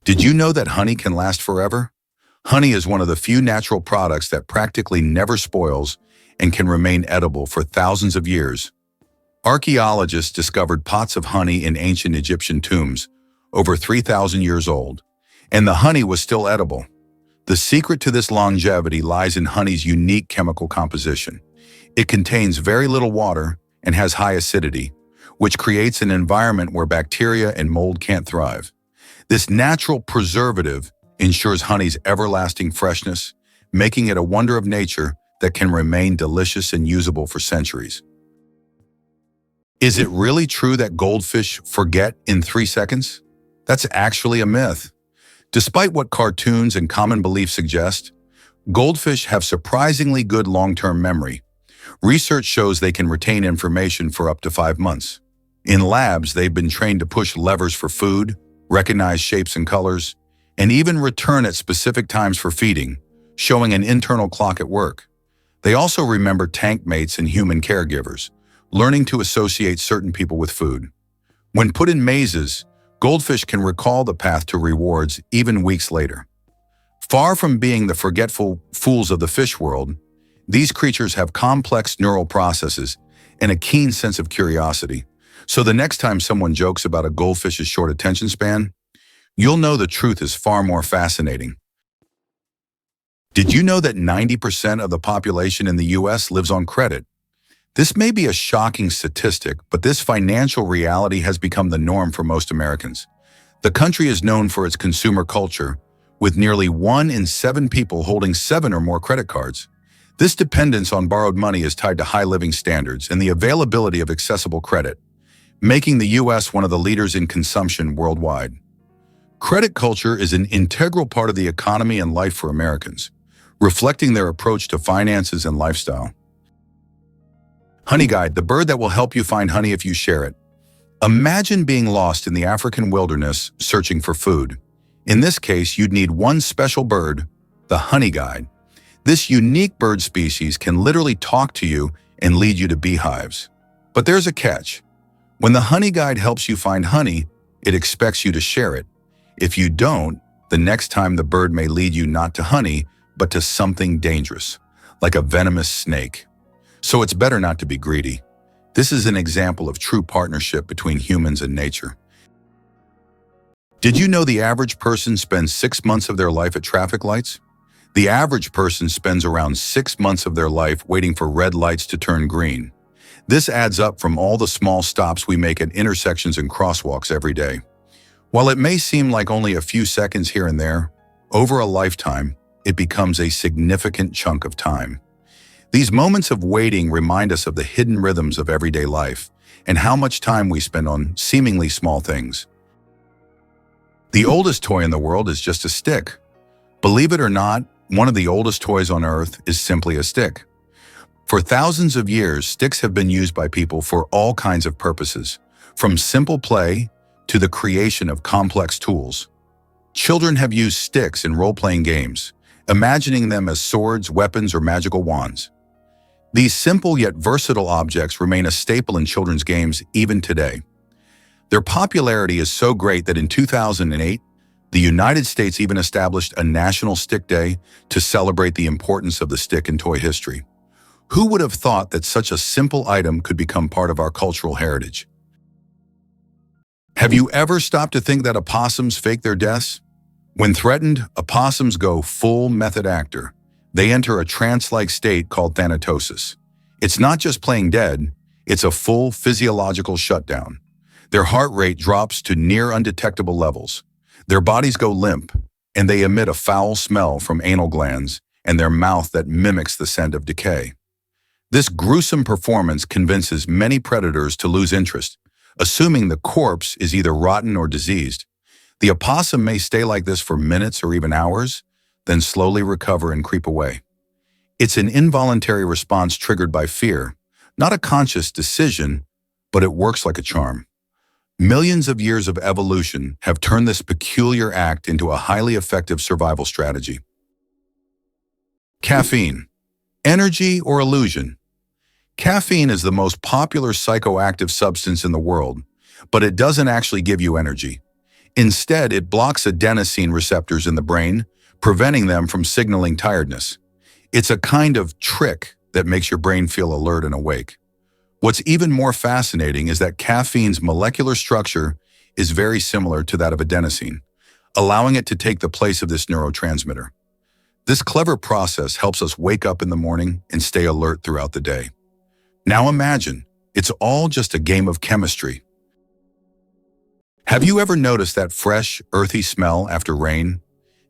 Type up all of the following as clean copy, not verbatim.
Did you know that honey can last forever? Honey is one of the few natural products that practically never spoils and can remain edible for thousands of years. Archaeologists discovered pots of honey in ancient Egyptian tombs, over 3,000 years old, and the honey was still edible. The secret to this longevity lies in honey's unique chemical composition. It contains very little water and has high acidity, which creates an environment where bacteria and mold can't thrive. This natural preservative ensures honey's everlasting freshness, making it a wonder of nature that can remain delicious and usable for centuries. Is it really true that goldfish forget in 3 seconds? That's actually a myth. Despite what cartoons and common beliefs suggest, goldfish have surprisingly good long-term memory. Research shows they can retain information for up to 5 months. In labs, they've been trained to push levers for food, recognize shapes and colors, and even return at specific times for feeding, showing an internal clock at work. They also remember tank mates and human caregivers, learning to associate certain people with food. When put in mazes, goldfish can recall the path to rewards even weeks later. Far from being the forgetful fools of the fish world, these creatures have complex neural processes and a keen sense of curiosity. So the next time someone jokes about a goldfish's short attention span, you'll know the truth is far more fascinating. Did you know that 90% of the population in the US lives on credit? This may be a shocking statistic, but this financial reality has become the norm for most Americans. The country is known for its consumer culture, with nearly 1 in 7 people holding 7 or more credit cards. This dependence on borrowed money is tied to high living standards and the availability of accessible credit, making the US one of the leaders in consumption worldwide. Credit culture is an integral part of the economy and life for Americans, reflecting their approach to finances and lifestyle. Honey Guide, the bird that will help you find honey if you share it. Imagine being lost in the African wilderness searching for food. In this case, you'd need one special bird, the honey guide. This unique bird species can literally talk to you and lead you to beehives. But there's a catch. When the honey guide helps you find honey, it expects you to share it. If you don't, the next time the bird may lead you not to honey, but to something dangerous, like a venomous snake. So it's better not to be greedy. This is an example of true partnership between humans and nature. Did you know the average person spends 6 months of their life at traffic lights? The average person spends around 6 months of their life waiting for red lights to turn green. This adds up from all the small stops we make at intersections and crosswalks every day. While it may seem like only a few seconds here and there, over a lifetime, it becomes a significant chunk of time. These moments of waiting remind us of the hidden rhythms of everyday life and how much time we spend on seemingly small things. The oldest toy in the world is just a stick. Believe it or not, one of the oldest toys on Earth is simply a stick. For thousands of years, sticks have been used by people for all kinds of purposes, from simple play to the creation of complex tools. Children have used sticks in role-playing games, imagining them as swords, weapons, or magical wands. These simple yet versatile objects remain a staple in children's games even today. Their popularity is so great that in 2008, the United States even established a National Stick Day to celebrate the importance of the stick in toy history. Who would have thought that such a simple item could become part of our cultural heritage? Have you ever stopped to think that opossums fake their deaths? When threatened, opossums go full method actor. They enter a trance-like state called thanatosis. It's not just playing dead, it's a full physiological shutdown. Their heart rate drops to near undetectable levels. Their bodies go limp, and they emit a foul smell from anal glands and their mouth that mimics the scent of decay. This gruesome performance convinces many predators to lose interest, assuming the corpse is either rotten or diseased. The opossum may stay like this for minutes or even hours, then slowly recover and creep away. It's an involuntary response triggered by fear, not a conscious decision, but it works like a charm. Millions of years of evolution have turned this peculiar act into a highly effective survival strategy. Caffeine. Energy or illusion? Caffeine is the most popular psychoactive substance in the world, but it doesn't actually give you energy. Instead, it blocks adenosine receptors in the brain, preventing them from signaling tiredness. It's a kind of trick that makes your brain feel alert and awake. What's even more fascinating is that caffeine's molecular structure is very similar to that of adenosine, allowing it to take the place of this neurotransmitter. This clever process helps us wake up in the morning and stay alert throughout the day. Now imagine, it's all just a game of chemistry. Have you ever noticed that fresh, earthy smell after rain?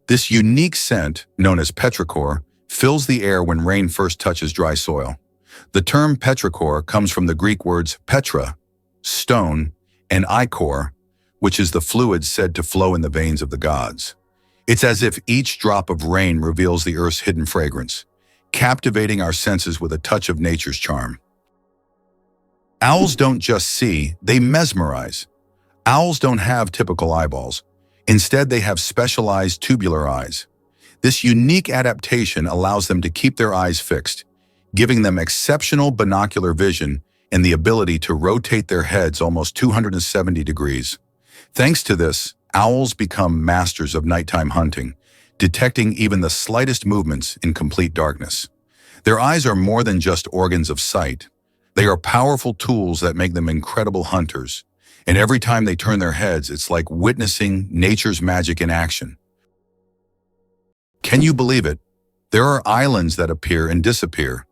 This unique scent, known as petrichor, fills the air when rain first touches dry soil. The term petrichor comes from the Greek words petra, stone, and ichor, which is the fluid said to flow in the veins of the gods. It's as if each drop of rain reveals the earth's hidden fragrance, captivating our senses with a touch of nature's charm. Owls don't just see, they mesmerize. Owls don't have typical eyeballs. Instead, they have specialized tubular eyes. This unique adaptation allows them to keep their eyes fixed, giving them exceptional binocular vision and the ability to rotate their heads almost 270 degrees. Thanks to this, owls become masters of nighttime hunting, detecting even the slightest movements in complete darkness. Their eyes are more than just organs of sight. They are powerful tools that make them incredible hunters. And every time they turn their heads, it's like witnessing nature's magic in action. Can you believe it? There are islands that appear and disappear.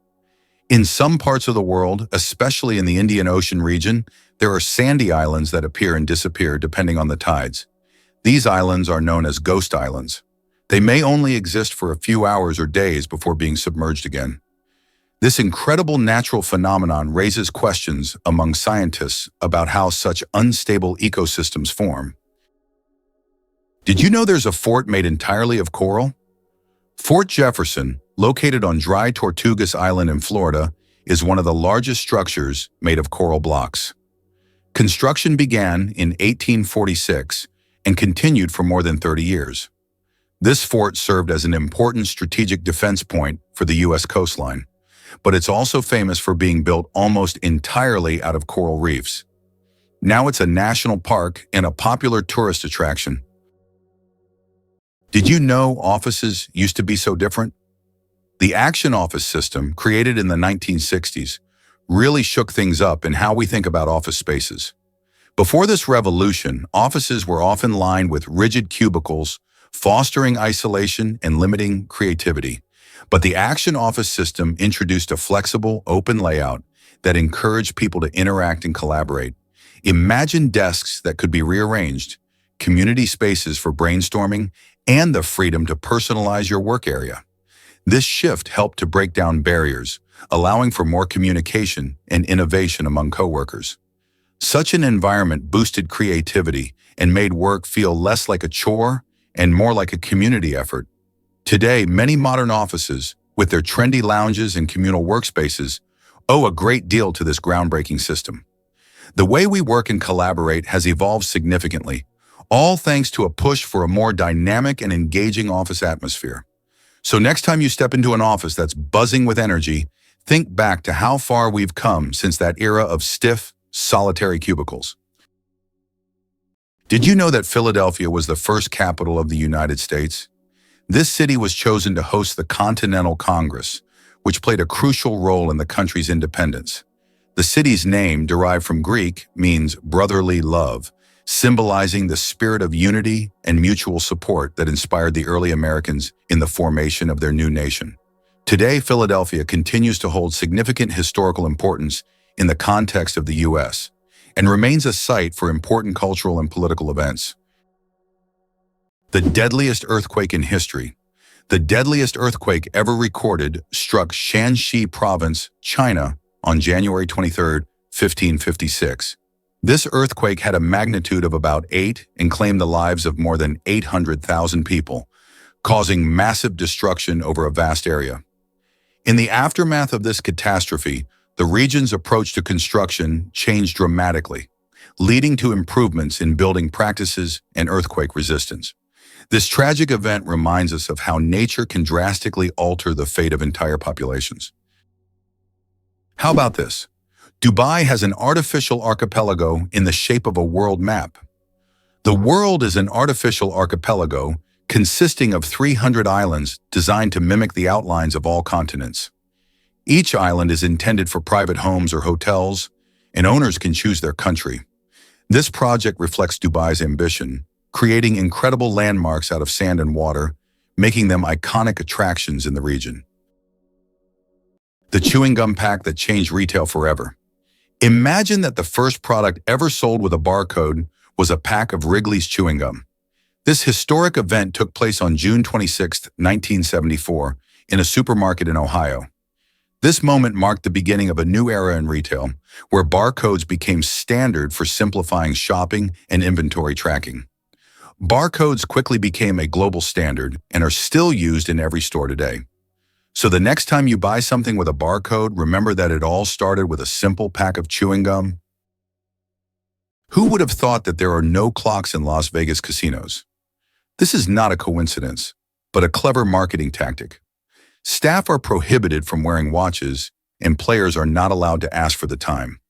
In some parts of the world, especially in the Indian Ocean region, there are sandy islands that appear and disappear depending on the tides. These islands are known as ghost islands. They may only exist for a few hours or days before being submerged again. This incredible natural phenomenon raises questions among scientists about how such unstable ecosystems form. Did you know there's a fort made entirely of coral? Fort Jefferson, located on dry Tortugas Island in Florida, is one of the largest structures made of coral blocks. Construction began in 1846 and continued for more than 30 years. This fort served as an important strategic defense point for the U.S. coastline, but it's also famous for being built almost entirely out of coral reefs. Now it's a national park and a popular tourist attraction. Did you know offices used to be so different? The Action Office system, created in the 1960s, really shook things up in how we think about office spaces. Before this revolution, offices were often lined with rigid cubicles, fostering isolation and limiting creativity. But the Action Office system introduced a flexible, open layout that encouraged people to interact and collaborate. Imagine desks that could be rearranged, community spaces for brainstorming, and the freedom to personalize your work area. This shift helped to break down barriers, allowing for more communication and innovation among coworkers. Such an environment boosted creativity and made work feel less like a chore and more like a community effort. Today, many modern offices, with their trendy lounges and communal workspaces, owe a great deal to this groundbreaking system. The way we work and collaborate has evolved significantly, all thanks to a push for a more dynamic and engaging office atmosphere. So next time you step into an office that's buzzing with energy, think back to how far we've come since that era of stiff, solitary cubicles. Did you know that Philadelphia was the first capital of the United States? This city was chosen to host the Continental Congress, which played a crucial role in the country's independence. The city's name, derived from Greek, means brotherly love, symbolizing the spirit of unity and mutual support that inspired the early Americans in the formation of their new nation. Today, Philadelphia continues to hold significant historical importance in the context of the U.S. and remains a site for important cultural and political events. The deadliest earthquake in history. The deadliest earthquake ever recorded struck Shanxi Province, China, on January 23, 1556. This earthquake had a magnitude of about 8 and claimed the lives of more than 800,000 people, causing massive destruction over a vast area. In the aftermath of this catastrophe, the region's approach to construction changed dramatically, leading to improvements in building practices and earthquake resistance. This tragic event reminds us of how nature can drastically alter the fate of entire populations. How about this? Dubai has an artificial archipelago in the shape of a world map. The world is an artificial archipelago consisting of 300 islands designed to mimic the outlines of all continents. Each island is intended for private homes or hotels, and owners can choose their country. This project reflects Dubai's ambition, creating incredible landmarks out of sand and water, making them iconic attractions in the region. The chewing gum pack that changed retail forever. Imagine that the first product ever sold with a barcode was a pack of Wrigley's chewing gum. This historic event took place on June 26, 1974, in a supermarket in Ohio. This moment marked the beginning of a new era in retail, where barcodes became standard for simplifying shopping and inventory tracking. Barcodes quickly became a global standard and are still used in every store today. So the next time you buy something with a barcode, remember that it all started with a simple pack of chewing gum. Who would have thought that there are no clocks in Las Vegas casinos? This is not a coincidence, but a clever marketing tactic. Staff are prohibited from wearing watches, and players are not allowed to ask for the time.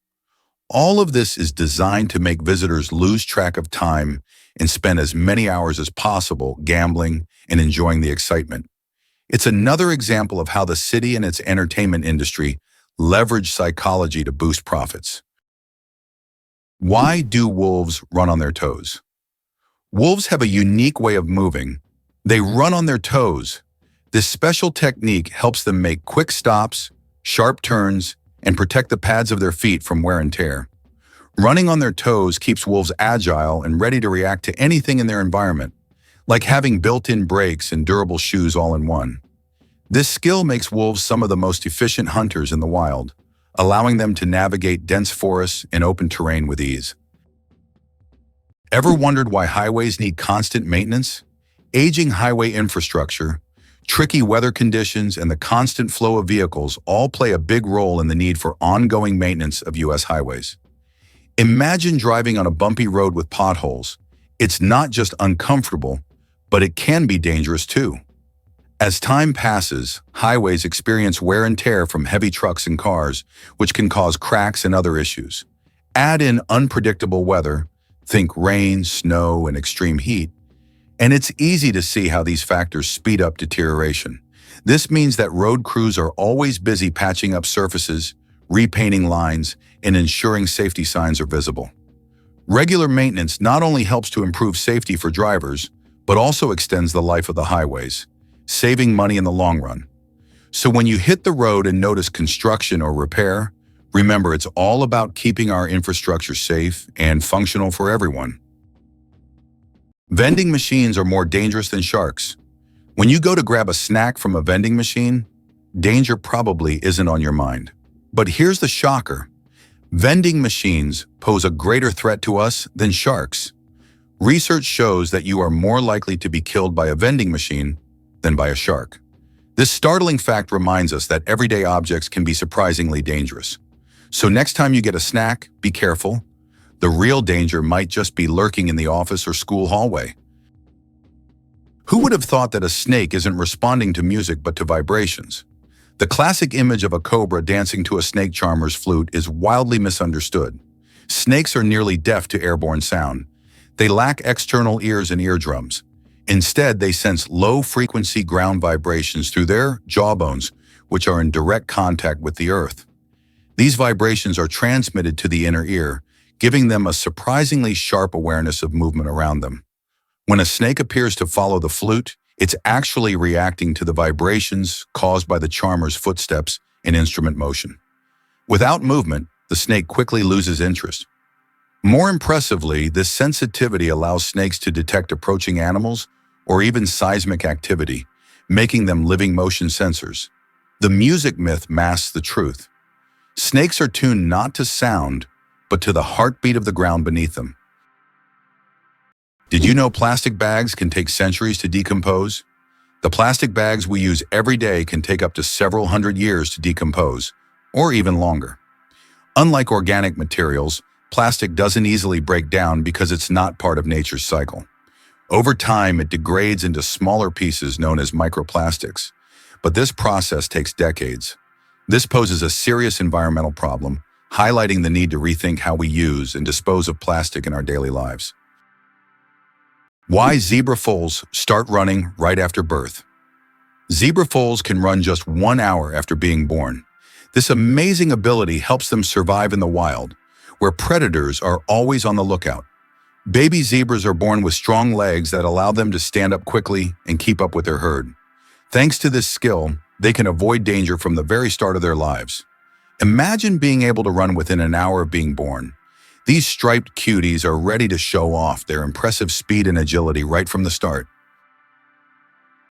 All of this is designed to make visitors lose track of time and spend as many hours as possible gambling and enjoying the excitement. It's another example of how the city and its entertainment industry leverage psychology to boost profits. Why do wolves run on their toes? Wolves have a unique way of moving. They run on their toes. This special technique helps them make quick stops, sharp turns, and protect the pads of their feet from wear and tear. Running on their toes keeps wolves agile and ready to react to anything in their environment, like having built-in brakes and durable shoes all in one. This skill makes wolves some of the most efficient hunters in the wild, allowing them to navigate dense forests and open terrain with ease. Ever wondered why highways need constant maintenance? Aging highway infrastructure, tricky weather conditions, and the constant flow of vehicles all play a big role in the need for ongoing maintenance of U.S. highways. Imagine driving on a bumpy road with potholes. It's not just uncomfortable, but it can be dangerous too. As time passes, highways experience wear and tear from heavy trucks and cars, which can cause cracks and other issues. Add in unpredictable weather, think rain, snow, and extreme heat, and it's easy to see how these factors speed up deterioration. This means that road crews are always busy patching up surfaces, repainting lines, and ensuring safety signs are visible. Regular maintenance not only helps to improve safety for drivers, but also extends the life of the highways, saving money in the long run. So when you hit the road and notice construction or repair, remember it's all about keeping our infrastructure safe and functional for everyone. Vending machines are more dangerous than sharks. When you go to grab a snack from a vending machine, danger probably isn't on your mind. But here's the shocker. Vending machines pose a greater threat to us than sharks. Research shows that you are more likely to be killed by a vending machine than by a shark. This startling fact reminds us that everyday objects can be surprisingly dangerous. So next time you get a snack, be careful. The real danger might just be lurking in the office or school hallway. Who would have thought that a snake isn't responding to music but to vibrations? The classic image of a cobra dancing to a snake charmer's flute is wildly misunderstood. Snakes are nearly deaf to airborne sound. They lack external ears and eardrums. Instead, they sense low-frequency ground vibrations through their jawbones, which are in direct contact with the earth. These vibrations are transmitted to the inner ear, giving them a surprisingly sharp awareness of movement around them. When a snake appears to follow the flute, it's actually reacting to the vibrations caused by the charmer's footsteps and instrument motion. Without movement, the snake quickly loses interest. More impressively, this sensitivity allows snakes to detect approaching animals or even seismic activity, making them living motion sensors. The music myth masks the truth. Snakes are tuned not to sound, but to the heartbeat of the ground beneath them. Did you know plastic bags can take centuries to decompose? The plastic bags we use every day can take up to several hundred years to decompose, or even longer. Unlike organic materials, plastic doesn't easily break down because it's not part of nature's cycle. Over time, it degrades into smaller pieces known as microplastics, but this process takes decades. This poses a serious environmental problem, highlighting the need to rethink how we use and dispose of plastic in our daily lives. Why zebra foals start running right after birth. Zebra foals can run just 1 hour after being born. This amazing ability helps them survive in the wild, where predators are always on the lookout. Baby zebras are born with strong legs that allow them to stand up quickly and keep up with their herd. Thanks to this skill, they can avoid danger from the very start of their lives. Imagine being able to run within an hour of being born. These striped cuties are ready to show off their impressive speed and agility right from the start.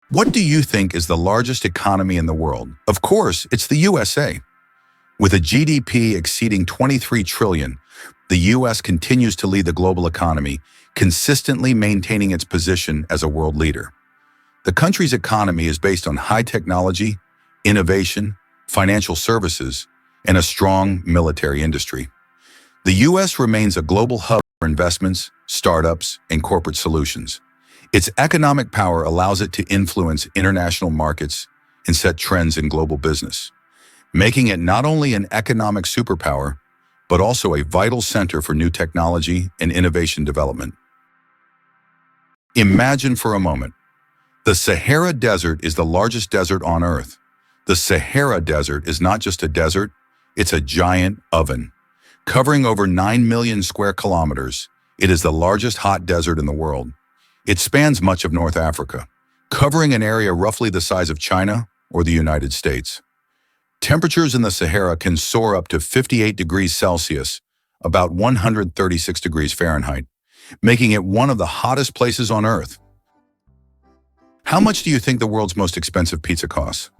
What do you think is the largest economy in the world? Of course, it's the USA. With a GDP exceeding 23 trillion, the US continues to lead the global economy, consistently maintaining its position as a world leader. The country's economy is based on high technology, innovation, financial services, and a strong military industry. The US remains a global hub for investments, startups, and corporate solutions. Its economic power allows it to influence international markets and set trends in global business, making it not only an economic superpower, but also a vital center for new technology and innovation development. Imagine for a moment. The Sahara Desert is the largest desert on Earth. The Sahara Desert is not just a desert, it's a giant oven. Covering over 9 million square kilometers, it is the largest hot desert in the world. It spans much of North Africa, covering an area roughly the size of China or the United States. Temperatures in the Sahara can soar up to 58 degrees Celsius, about 136 degrees Fahrenheit, making it one of the hottest places on Earth. How much do you think the world's most expensive pizza costs?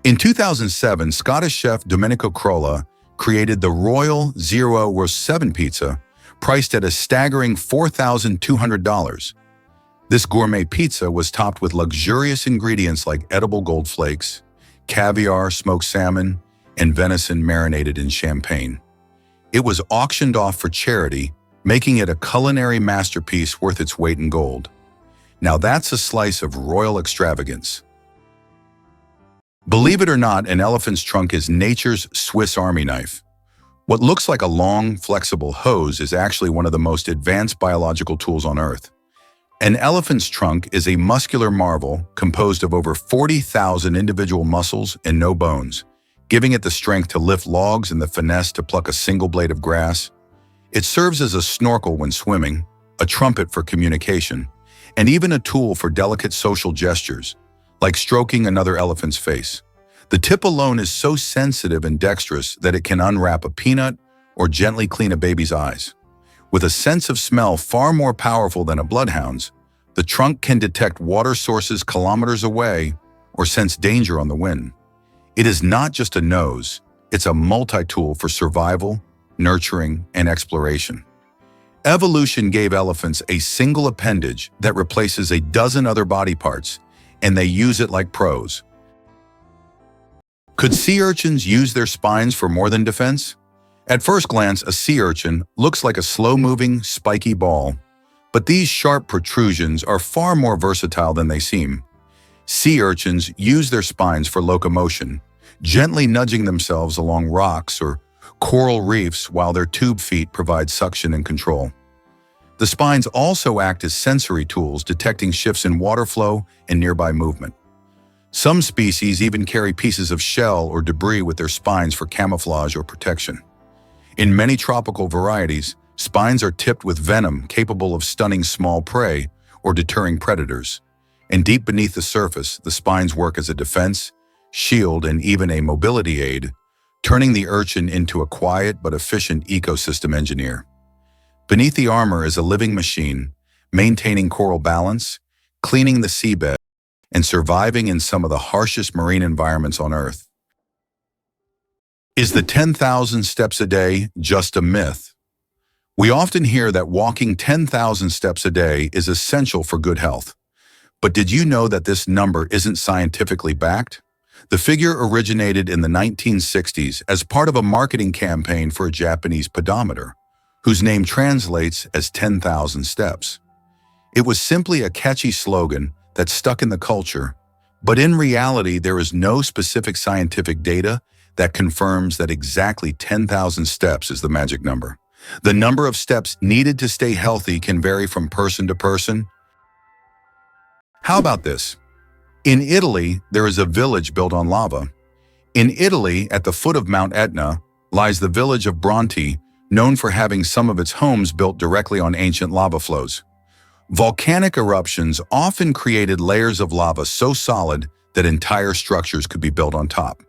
In 2007, Scottish chef Domenico Crolla created the Royal Zero Roast 7 pizza, priced at a staggering $4,200. This gourmet pizza was topped with luxurious ingredients like edible gold flakes, caviar, smoked salmon, and venison marinated in champagne. It was auctioned off for charity, making it a culinary masterpiece worth its weight in gold. Now that's a slice of royal extravagance. Believe it or not, an elephant's trunk is nature's Swiss Army knife. What looks like a long, flexible hose is actually one of the most advanced biological tools on Earth. An elephant's trunk is a muscular marvel composed of over 40,000 individual muscles and no bones, giving it the strength to lift logs and the finesse to pluck a single blade of grass. It serves as a snorkel when swimming, a trumpet for communication, and even a tool for delicate social gestures, like stroking another elephant's face. The tip alone is so sensitive and dexterous that it can unwrap a peanut or gently clean a baby's eyes. With a sense of smell far more powerful than a bloodhound's, the trunk can detect water sources kilometers away or sense danger on the wind. It is not just a nose, it's a multi-tool for survival, nurturing, and exploration. Evolution gave elephants a single appendage that replaces a dozen other body parts, and they use it like pros. Could sea urchins use their spines for more than defense? At first glance, a sea urchin looks like a slow-moving, spiky ball, but these sharp protrusions are far more versatile than they seem. Sea urchins use their spines for locomotion, gently nudging themselves along rocks or coral reefs while their tube feet provide suction and control. The spines also act as sensory tools, detecting shifts in water flow and nearby movement. Some species even carry pieces of shell or debris with their spines for camouflage or protection. In many tropical varieties, spines are tipped with venom capable of stunning small prey or deterring predators. And deep beneath the surface, the spines work as a defense, shield, and even a mobility aid, turning the urchin into a quiet but efficient ecosystem engineer. Beneath the armor is a living machine, maintaining coral balance, cleaning the seabed, and surviving in some of the harshest marine environments on Earth. Is the 10,000 steps a day just a myth? We often hear that walking 10,000 steps a day is essential for good health. But did you know that this number isn't scientifically backed? The figure originated in the 1960s as part of a marketing campaign for a Japanese pedometer, whose name translates as 10,000 steps. It was simply a catchy slogan that stuck in the culture, but in reality there is no specific scientific data that confirms that exactly 10,000 steps is the magic number. The number of steps needed to stay healthy can vary from person to person, How about this? In Italy, there is a village built on lava. In Italy, at the foot of Mount Etna, lies the village of Bronte, known for having some of its homes built directly on ancient lava flows. Volcanic eruptions often created layers of lava so solid that entire structures could be built on top.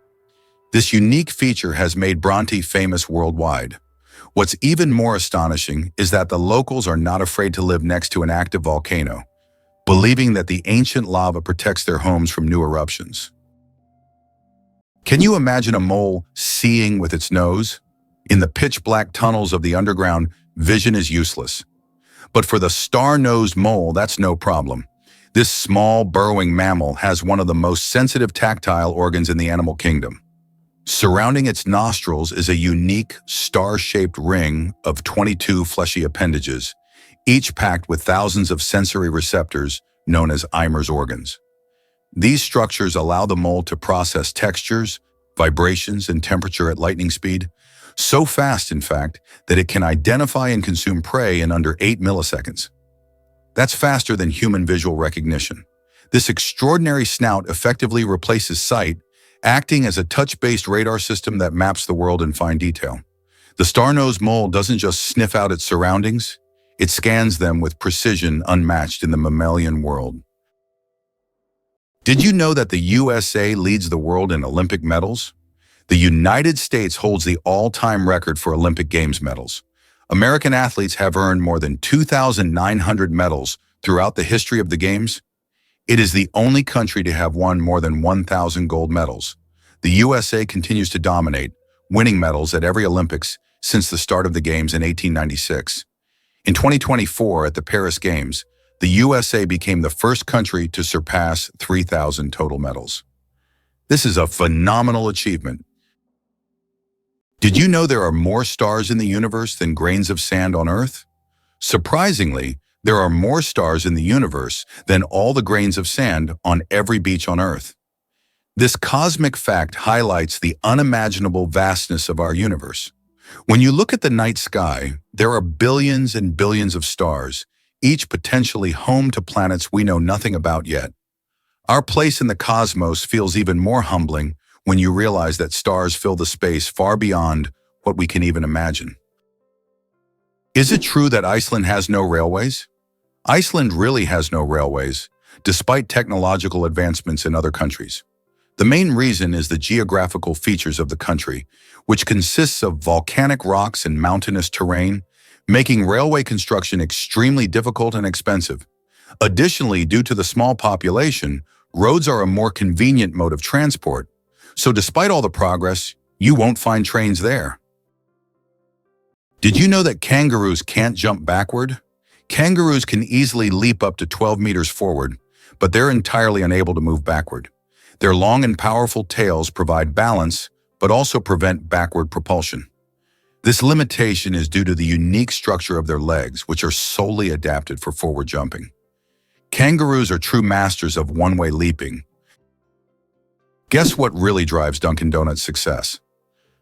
This unique feature has made Bronte famous worldwide. What's even more astonishing is that the locals are not afraid to live next to an active volcano, believing that the ancient lava protects their homes from new eruptions. Can you imagine a mole seeing with its nose? In the pitch-black tunnels of the underground, vision is useless. But for the star-nosed mole, that's no problem. This small, burrowing mammal has one of the most sensitive tactile organs in the animal kingdom. Surrounding its nostrils is a unique, star-shaped ring of 22 fleshy appendages, each packed with thousands of sensory receptors known as Eimer's organs. These structures allow the mole to process textures, vibrations, and temperature at lightning speed, so fast, in fact, that it can identify and consume prey in under 8 milliseconds. That's faster than human visual recognition. This extraordinary snout effectively replaces sight, acting as a touch-based radar system that maps the world in fine detail. The star-nosed mole doesn't just sniff out its surroundings, it scans them with precision unmatched in the mammalian world. Did you know that the USA leads the world in Olympic medals? The United States holds the all-time record for Olympic Games medals. American athletes have earned more than 2,900 medals throughout the history of the Games. It is the only country to have won more than 1,000 gold medals. The USA continues to dominate, winning medals at every Olympics since the start of the Games in 1896. In 2024, at the Paris Games, the USA became the first country to surpass 3,000 total medals. This is a phenomenal achievement. Did you know there are more stars in the universe than grains of sand on Earth? Surprisingly, there are more stars in the universe than all the grains of sand on every beach on Earth. This cosmic fact highlights the unimaginable vastness of our universe. When you look at the night sky, there are billions and billions of stars, each potentially home to planets we know nothing about yet. Our place in the cosmos feels even more humbling when you realize that stars fill the space far beyond what we can even imagine. Is it true that Iceland has no railways? Iceland really has no railways, despite technological advancements in other countries. The main reason is the geographical features of the country, which consists of volcanic rocks and mountainous terrain, making railway construction extremely difficult and expensive. Additionally, due to the small population, roads are a more convenient mode of transport. So despite all the progress, you won't find trains there. Did you know that kangaroos can't jump backward? Kangaroos can easily leap up to 12 meters forward, but they're entirely unable to move backward. Their long and powerful tails provide balance, but also prevent backward propulsion. This limitation is due to the unique structure of their legs, which are solely adapted for forward jumping. Kangaroos are true masters of one-way leaping. Guess what really drives Dunkin' Donuts' success?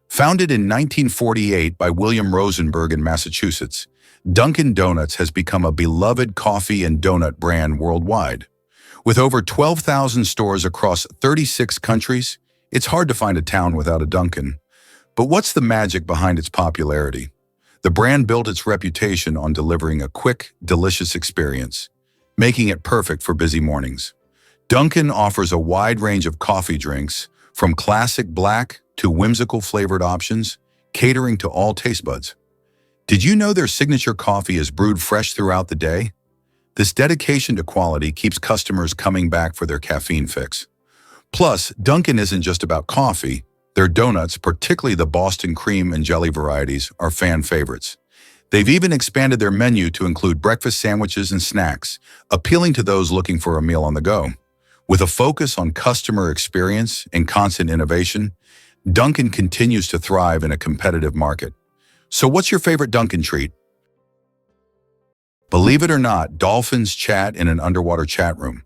Founded in 1948 by William Rosenberg in Massachusetts, Dunkin' Donuts has become a beloved coffee and donut brand worldwide. With over 12,000 stores across 36 countries, it's hard to find a town without a Dunkin'. But what's the magic behind its popularity? The brand built its reputation on delivering a quick, delicious experience, making it perfect for busy mornings. Dunkin' offers a wide range of coffee drinks, from classic black to whimsical flavored options, catering to all taste buds. Did you know their signature coffee is brewed fresh throughout the day? This dedication to quality keeps customers coming back for their caffeine fix. Plus, Dunkin' isn't just about coffee. Their donuts, particularly the Boston cream and jelly varieties, are fan favorites. They've even expanded their menu to include breakfast sandwiches and snacks, appealing to those looking for a meal on the go. With a focus on customer experience and constant innovation, Dunkin' continues to thrive in a competitive market. So what's your favorite Dunkin' treat? Believe it or not, dolphins chat in an underwater chat room.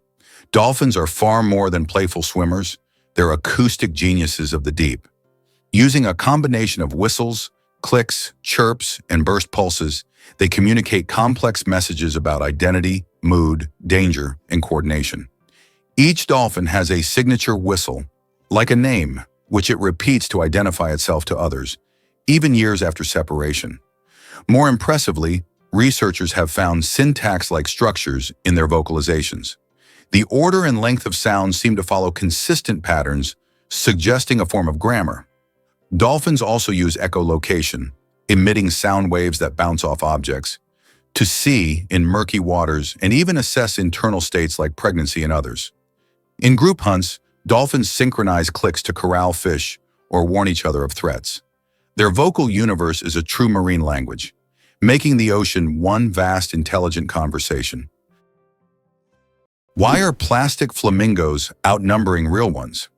Dolphins are far more than playful swimmers. They're acoustic geniuses of the deep. Using a combination of whistles, clicks, chirps, and burst pulses, they communicate complex messages about identity, mood, danger, and coordination. Each dolphin has a signature whistle, like a name, which it repeats to identify itself to others, even years after separation. More impressively, researchers have found syntax-like structures in their vocalizations. The order and length of sounds seem to follow consistent patterns, suggesting a form of grammar. Dolphins also use echolocation, emitting sound waves that bounce off objects, to see in murky waters and even assess internal states like pregnancy and others. In group hunts, dolphins synchronize clicks to corral fish or warn each other of threats. Their vocal universe is a true marine language, making the ocean one vast intelligent conversation. Why are plastic flamingos outnumbering real ones?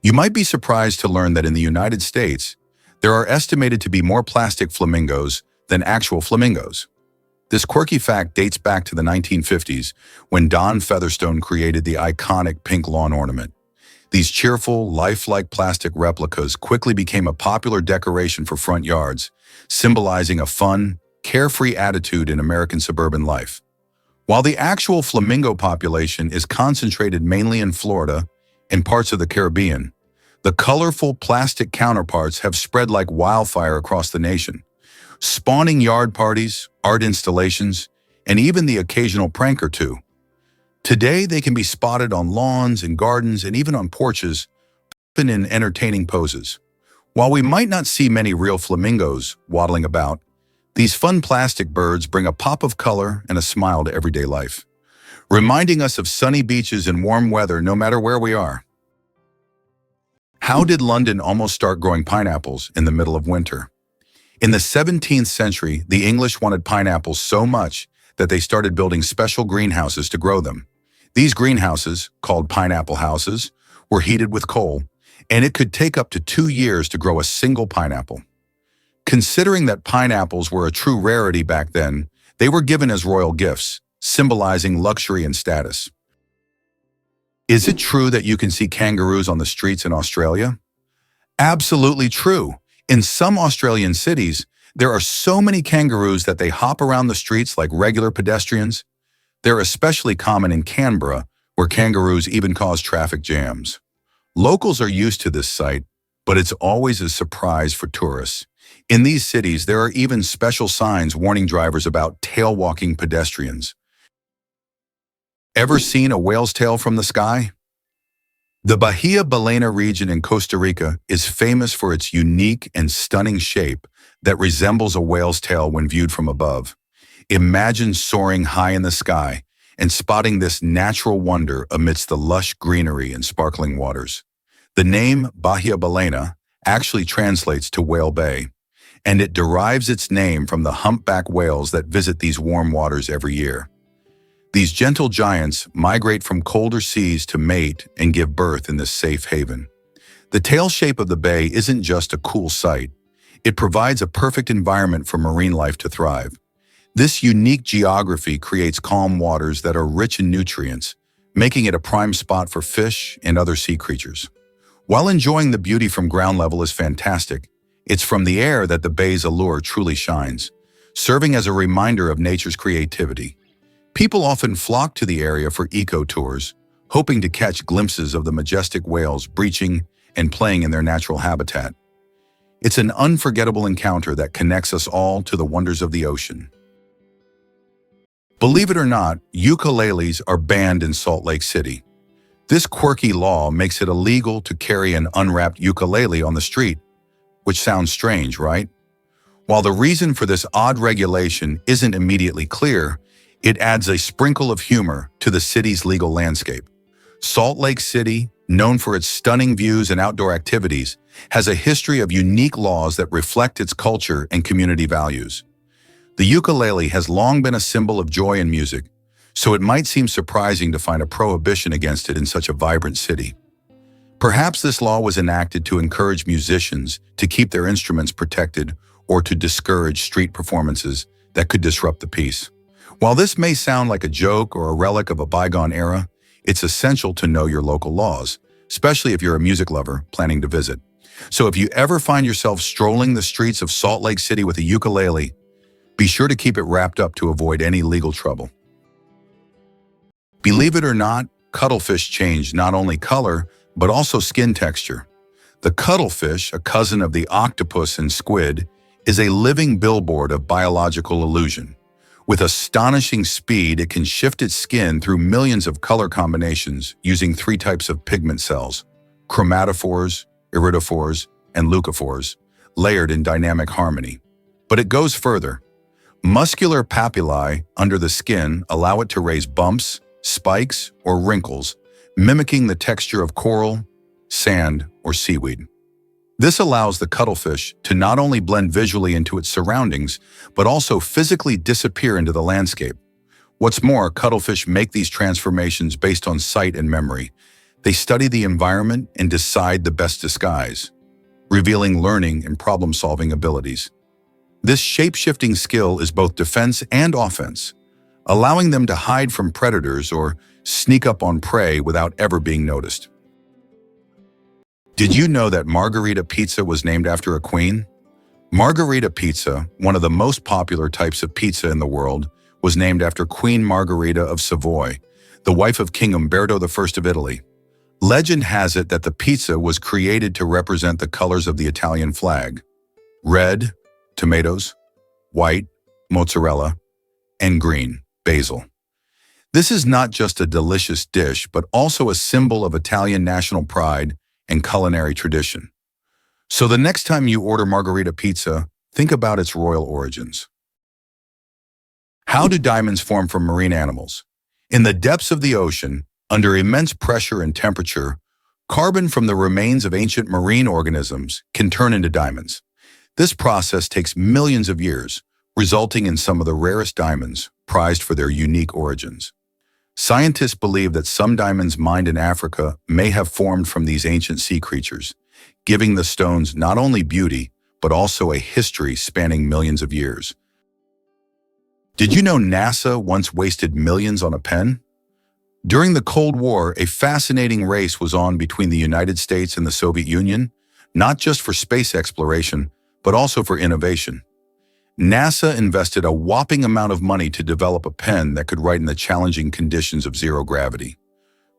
You might be surprised to learn that in the United States, there are estimated to be more plastic flamingos than actual flamingos. This quirky fact dates back to the 1950s when Don Featherstone created the iconic pink lawn ornament. These cheerful, lifelike plastic replicas quickly became a popular decoration for front yards, symbolizing a fun, carefree attitude in American suburban life. While the actual flamingo population is concentrated mainly in Florida and parts of the Caribbean, the colorful plastic counterparts have spread like wildfire across the nation, spawning yard parties, art installations, and even the occasional prank or two. Today, they can be spotted on lawns and gardens and even on porches, often in entertaining poses. While we might not see many real flamingos waddling about, these fun plastic birds bring a pop of color and a smile to everyday life, reminding us of sunny beaches and warm weather no matter where we are. How did London almost start growing pineapples in the middle of winter? In the 17th century, the English wanted pineapples so much that they started building special greenhouses to grow them. These greenhouses, called pineapple houses, were heated with coal, and it could take up to 2 years to grow a single pineapple. Considering that pineapples were a true rarity back then, they were given as royal gifts, symbolizing luxury and status. Is it true that you can see kangaroos on the streets in Australia? Absolutely true. In some Australian cities, there are so many kangaroos that they hop around the streets like regular pedestrians. They're especially common in Canberra, where kangaroos even cause traffic jams. Locals are used to this sight, but it's always a surprise for tourists. In these cities, there are even special signs warning drivers about tail-walking pedestrians. Ever seen a whale's tail from the sky? The Bahia Ballena region in Costa Rica is famous for its unique and stunning shape that resembles a whale's tail when viewed from above. Imagine soaring high in the sky and spotting this natural wonder amidst the lush greenery and sparkling waters. The name Bahia Ballena actually translates to Whale Bay, and it derives its name from the humpback whales that visit these warm waters every year. These gentle giants migrate from colder seas to mate and give birth in this safe haven. The tail shape of the bay isn't just a cool sight. It provides a perfect environment for marine life to thrive. This unique geography creates calm waters that are rich in nutrients, making it a prime spot for fish and other sea creatures. While enjoying the beauty from ground level is fantastic, it's from the air that the bay's allure truly shines, serving as a reminder of nature's creativity. People often flock to the area for eco-tours, hoping to catch glimpses of the majestic whales breaching and playing in their natural habitat. It's an unforgettable encounter that connects us all to the wonders of the ocean. Believe it or not, ukuleles are banned in Salt Lake City. This quirky law makes it illegal to carry an unwrapped ukulele on the street, which sounds strange, right? While the reason for this odd regulation isn't immediately clear, it adds a sprinkle of humor to the city's legal landscape. Salt Lake City, known for its stunning views and outdoor activities, has a history of unique laws that reflect its culture and community values. The ukulele has long been a symbol of joy and music, so it might seem surprising to find a prohibition against it in such a vibrant city. Perhaps this law was enacted to encourage musicians to keep their instruments protected or to discourage street performances that could disrupt the peace. While this may sound like a joke or a relic of a bygone era, it's essential to know your local laws, especially if you're a music lover planning to visit. So if you ever find yourself strolling the streets of Salt Lake City with a ukulele, be sure to keep it wrapped up to avoid any legal trouble. Believe it or not, cuttlefish change not only color, but also skin texture. The cuttlefish, a cousin of the octopus and squid, is a living billboard of biological illusion. With astonishing speed, it can shift its skin through millions of color combinations using three types of pigment cells: chromatophores, iridophores, and leucophores, layered in dynamic harmony. But it goes further. Muscular papillae under the skin allow it to raise bumps, spikes, or wrinkles, mimicking the texture of coral, sand, or seaweed. This allows the cuttlefish to not only blend visually into its surroundings, but also physically disappear into the landscape. What's more, cuttlefish make these transformations based on sight and memory. They study the environment and decide the best disguise, revealing learning and problem-solving abilities. This shape-shifting skill is both defense and offense, allowing them to hide from predators or sneak up on prey without ever being noticed. Did you know that margherita pizza was named after a queen? Margherita pizza, one of the most popular types of pizza in the world, was named after Queen Margherita of Savoy, the wife of King Umberto I of Italy. Legend has it that the pizza was created to represent the colors of the Italian flag: red, tomatoes; white, mozzarella; and green, basil. This is not just a delicious dish, but also a symbol of Italian national pride and culinary tradition. So the next time you order margherita pizza, think about its royal origins. How do diamonds form from marine animals? In the depths of the ocean, under immense pressure and temperature, carbon from the remains of ancient marine organisms can turn into diamonds. This process takes millions of years, resulting in some of the rarest diamonds, prized for their unique origins. Scientists believe that some diamonds mined in Africa may have formed from these ancient sea creatures, giving the stones not only beauty, but also a history spanning millions of years. Did you know NASA once wasted millions on a pen? During the Cold War, a fascinating race was on between the United States and the Soviet Union, not just for space exploration, but also for innovation. NASA invested a whopping amount of money to develop a pen that could write in the challenging conditions of zero gravity,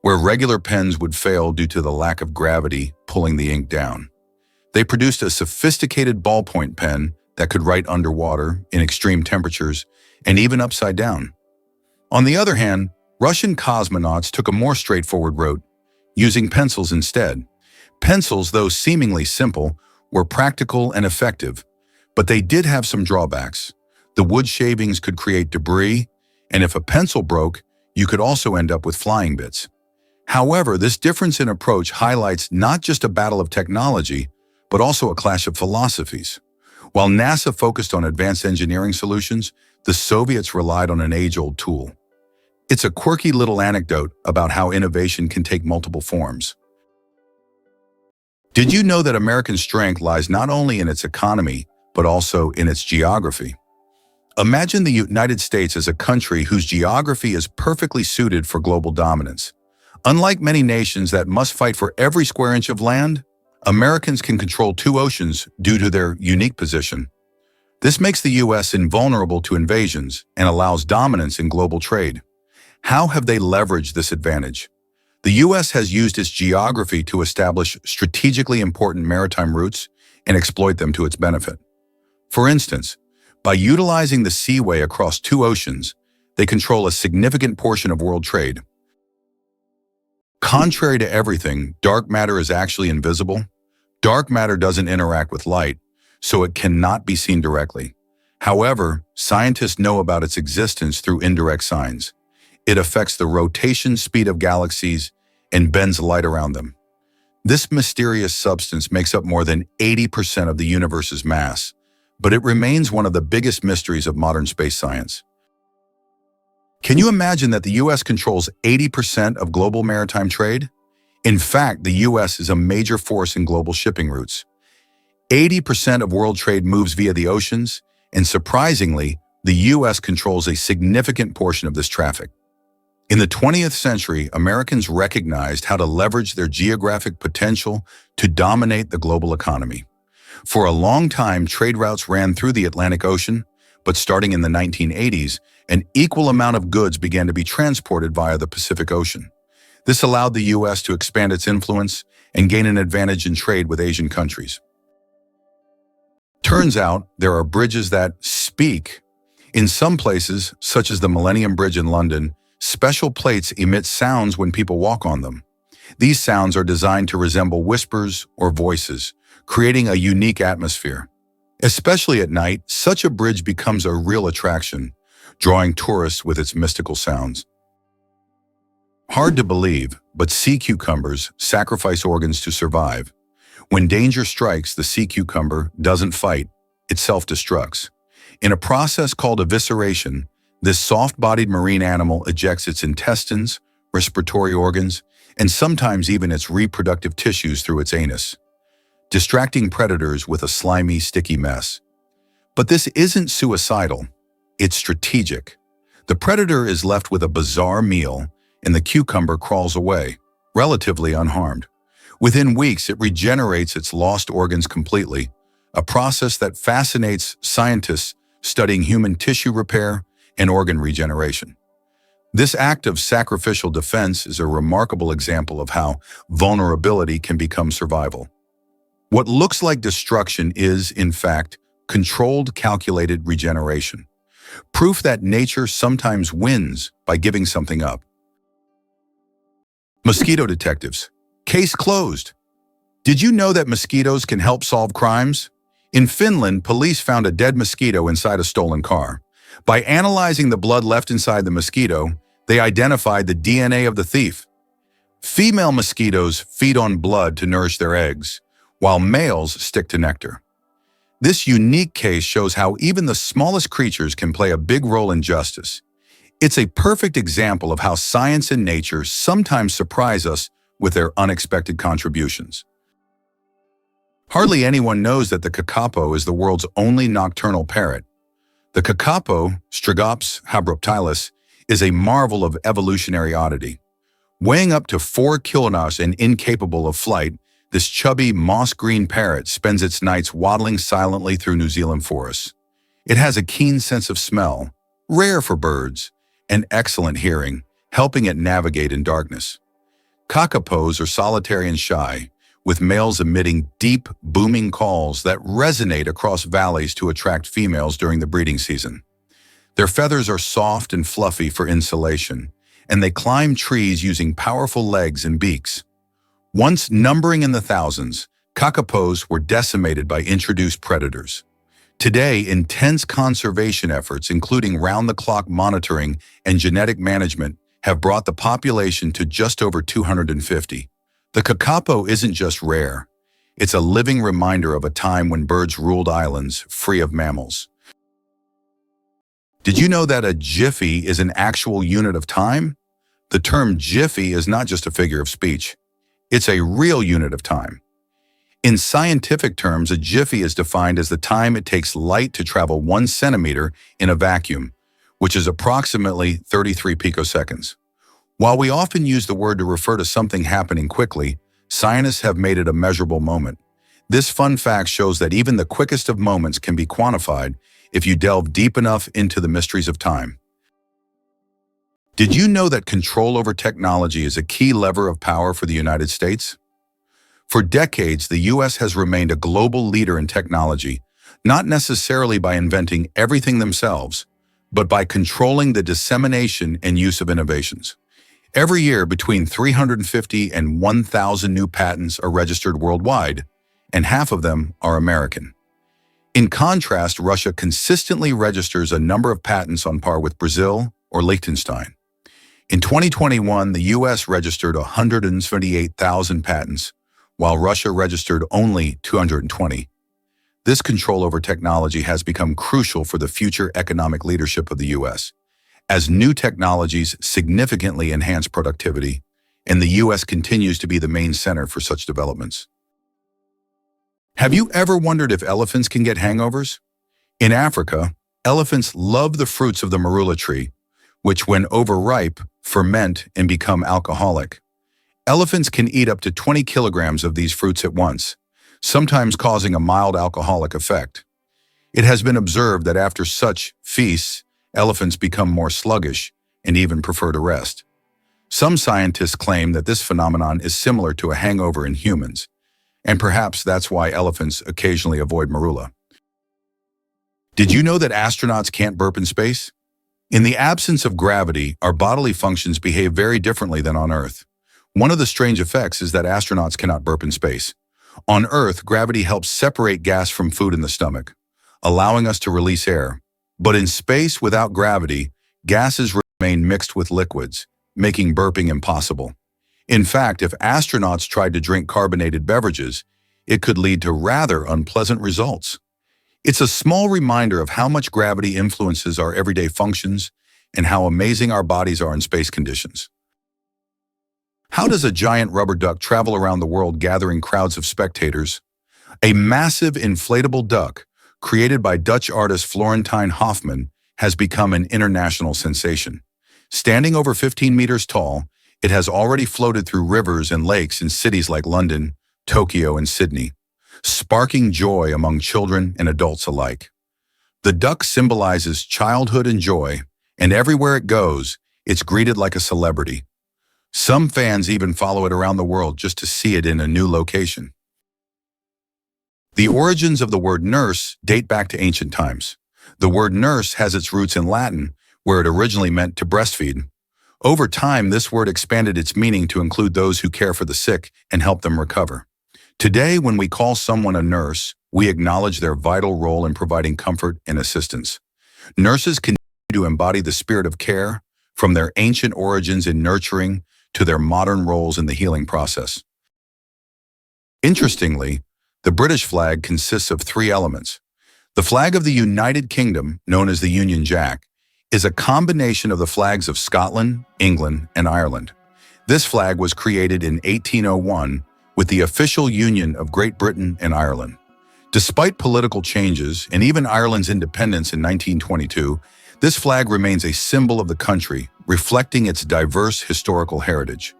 where regular pens would fail due to the lack of gravity pulling the ink down. They produced a sophisticated ballpoint pen that could write underwater, in extreme temperatures, and even upside down. On the other hand, Russian cosmonauts took a more straightforward route, using pencils instead. Pencils, though seemingly simple, were practical and effective, but they did have some drawbacks. The wood shavings could create debris, and if a pencil broke, you could also end up with flying bits. However, this difference in approach highlights not just a battle of technology, but also a clash of philosophies. While NASA focused on advanced engineering solutions, the Soviets relied on an age-old tool. It's a quirky little anecdote about how innovation can take multiple forms. Did you know that American strength lies not only in its economy, but also in its geography? Imagine the United States as a country whose geography is perfectly suited for global dominance. Unlike many nations that must fight for every square inch of land, Americans can control two oceans due to their unique position. This makes the U.S. invulnerable to invasions and allows dominance in global trade. How have they leveraged this advantage? The U.S. has used its geography to establish strategically important maritime routes and exploit them to its benefit. For instance, by utilizing the seaway across two oceans, they control a significant portion of world trade. Contrary to everything, dark matter is actually invisible. Dark matter doesn't interact with light, so it cannot be seen directly. However, scientists know about its existence through indirect signs. It affects the rotation speed of galaxies and bends light around them. This mysterious substance makes up more than 80% of the universe's mass, but it remains one of the biggest mysteries of modern space science. Can you imagine that the U.S. controls 80% of global maritime trade? In fact, the U.S. is a major force in global shipping routes. 80% of world trade moves via the oceans, and surprisingly, the U.S. controls a significant portion of this traffic. In the 20th century, Americans recognized how to leverage their geographic potential to dominate the global economy. For a long time, trade routes ran through the Atlantic Ocean, but starting in the 1980s, an equal amount of goods began to be transported via the Pacific Ocean. This allowed the U.S. to expand its influence and gain an advantage in trade with Asian countries. Turns out there are bridges that speak. In some places, such as the Millennium Bridge in London, special plates emit sounds when people walk on them. These sounds are designed to resemble whispers or voices, creating a unique atmosphere. Especially at night, such a bridge becomes a real attraction, drawing tourists with its mystical sounds. Hard to believe, but sea cucumbers sacrifice organs to survive. When danger strikes, the sea cucumber doesn't fight, it self-destructs. In a process called evisceration, this soft-bodied marine animal ejects its intestines, respiratory organs, and sometimes even its reproductive tissues through its anus, distracting predators with a slimy, sticky mess. But this isn't suicidal, it's strategic. The predator is left with a bizarre meal, and the cucumber crawls away, relatively unharmed. Within weeks, it regenerates its lost organs completely, a process that fascinates scientists studying human tissue repair and organ regeneration. This act of sacrificial defense is a remarkable example of how vulnerability can become survival. What looks like destruction is, in fact, controlled, calculated regeneration. Proof that nature sometimes wins by giving something up. Mosquito detectives. Case closed. Did you know that mosquitoes can help solve crimes? In Finland, police found a dead mosquito inside a stolen car. By analyzing the blood left inside the mosquito, they identified the DNA of the thief. Female mosquitoes feed on blood to nourish their eggs, while males stick to nectar. This unique case shows how even the smallest creatures can play a big role in justice. It's a perfect example of how science and nature sometimes surprise us with their unexpected contributions. Hardly anyone knows that the kakapo is the world's only nocturnal parrot. The kakapo, Strigops habruptilis, is a marvel of evolutionary oddity. Weighing up to 4 kilograms and incapable of flight, this chubby, moss-green parrot spends its nights waddling silently through New Zealand forests. It has a keen sense of smell, rare for birds, and excellent hearing, helping it navigate in darkness. Kakapos are solitary and shy, with males emitting deep, booming calls that resonate across valleys to attract females during the breeding season. Their feathers are soft and fluffy for insulation, and they climb trees using powerful legs and beaks. Once numbering in the thousands, kakapos were decimated by introduced predators. Today, intense conservation efforts, including round-the-clock monitoring and genetic management, have brought the population to just over 250. The kakapo isn't just rare. It's a living reminder of a time when birds ruled islands free of mammals. Did you know that a jiffy is an actual unit of time? The term jiffy is not just a figure of speech. It's a real unit of time. In scientific terms, a jiffy is defined as the time it takes light to travel 1 centimeter in a vacuum, which is approximately 33 picoseconds. While we often use the word to refer to something happening quickly, scientists have made it a measurable moment. This fun fact shows that even the quickest of moments can be quantified if you delve deep enough into the mysteries of time. Did you know that control over technology is a key lever of power for the United States? For decades, the U.S. has remained a global leader in technology, not necessarily by inventing everything themselves, but by controlling the dissemination and use of innovations. Every year, between 350 and 1,000 new patents are registered worldwide, and half of them are American. In contrast, Russia consistently registers a number of patents on par with Brazil or Liechtenstein. In 2021, the U.S. registered 178,000 patents, while Russia registered only 220. This control over technology has become crucial for the future economic leadership of the U.S., as new technologies significantly enhance productivity, and the U.S. continues to be the main center for such developments. Have you ever wondered if elephants can get hangovers? In Africa, elephants love the fruits of the marula tree, which, when overripe, ferment and become alcoholic. Elephants can eat up to 20 kilograms of these fruits at once, sometimes causing a mild alcoholic effect. It has been observed that after such feasts, elephants become more sluggish and even prefer to rest. Some scientists claim that this phenomenon is similar to a hangover in humans, and perhaps that's why elephants occasionally avoid marula. Did you know that astronauts can't burp in space? In the absence of gravity, our bodily functions behave very differently than on Earth. One of the strange effects is that astronauts cannot burp in space. On Earth, gravity helps separate gas from food in the stomach, allowing us to release air. But in space without gravity, gases remain mixed with liquids, making burping impossible. In fact, if astronauts tried to drink carbonated beverages, it could lead to rather unpleasant results. It's a small reminder of how much gravity influences our everyday functions and how amazing our bodies are in space conditions. How does a giant rubber duck travel around the world gathering crowds of spectators? A massive inflatable duck, created by Dutch artist Florentine Hofman, has become an international sensation. Standing over 15 meters tall, it has already floated through rivers and lakes in cities like London, Tokyo, and Sydney, sparking joy among children and adults alike. The duck symbolizes childhood and joy, and everywhere it goes, it's greeted like a celebrity. Some fans even follow it around the world just to see it in a new location. The origins of the word nurse date back to ancient times. The word nurse has its roots in Latin, where it originally meant to breastfeed. Over time, this word expanded its meaning to include those who care for the sick and help them recover. Today, when we call someone a nurse, we acknowledge their vital role in providing comfort and assistance. Nurses continue to embody the spirit of care, from their ancient origins in nurturing to their modern roles in the healing process. Interestingly, the British flag consists of three elements. The flag of the United Kingdom, known as the Union Jack, is a combination of the flags of Scotland, England, and Ireland. This flag was created in 1801 with the official union of Great Britain and Ireland. Despite political changes and even Ireland's independence in 1922, this flag remains a symbol of the country, reflecting its diverse historical heritage.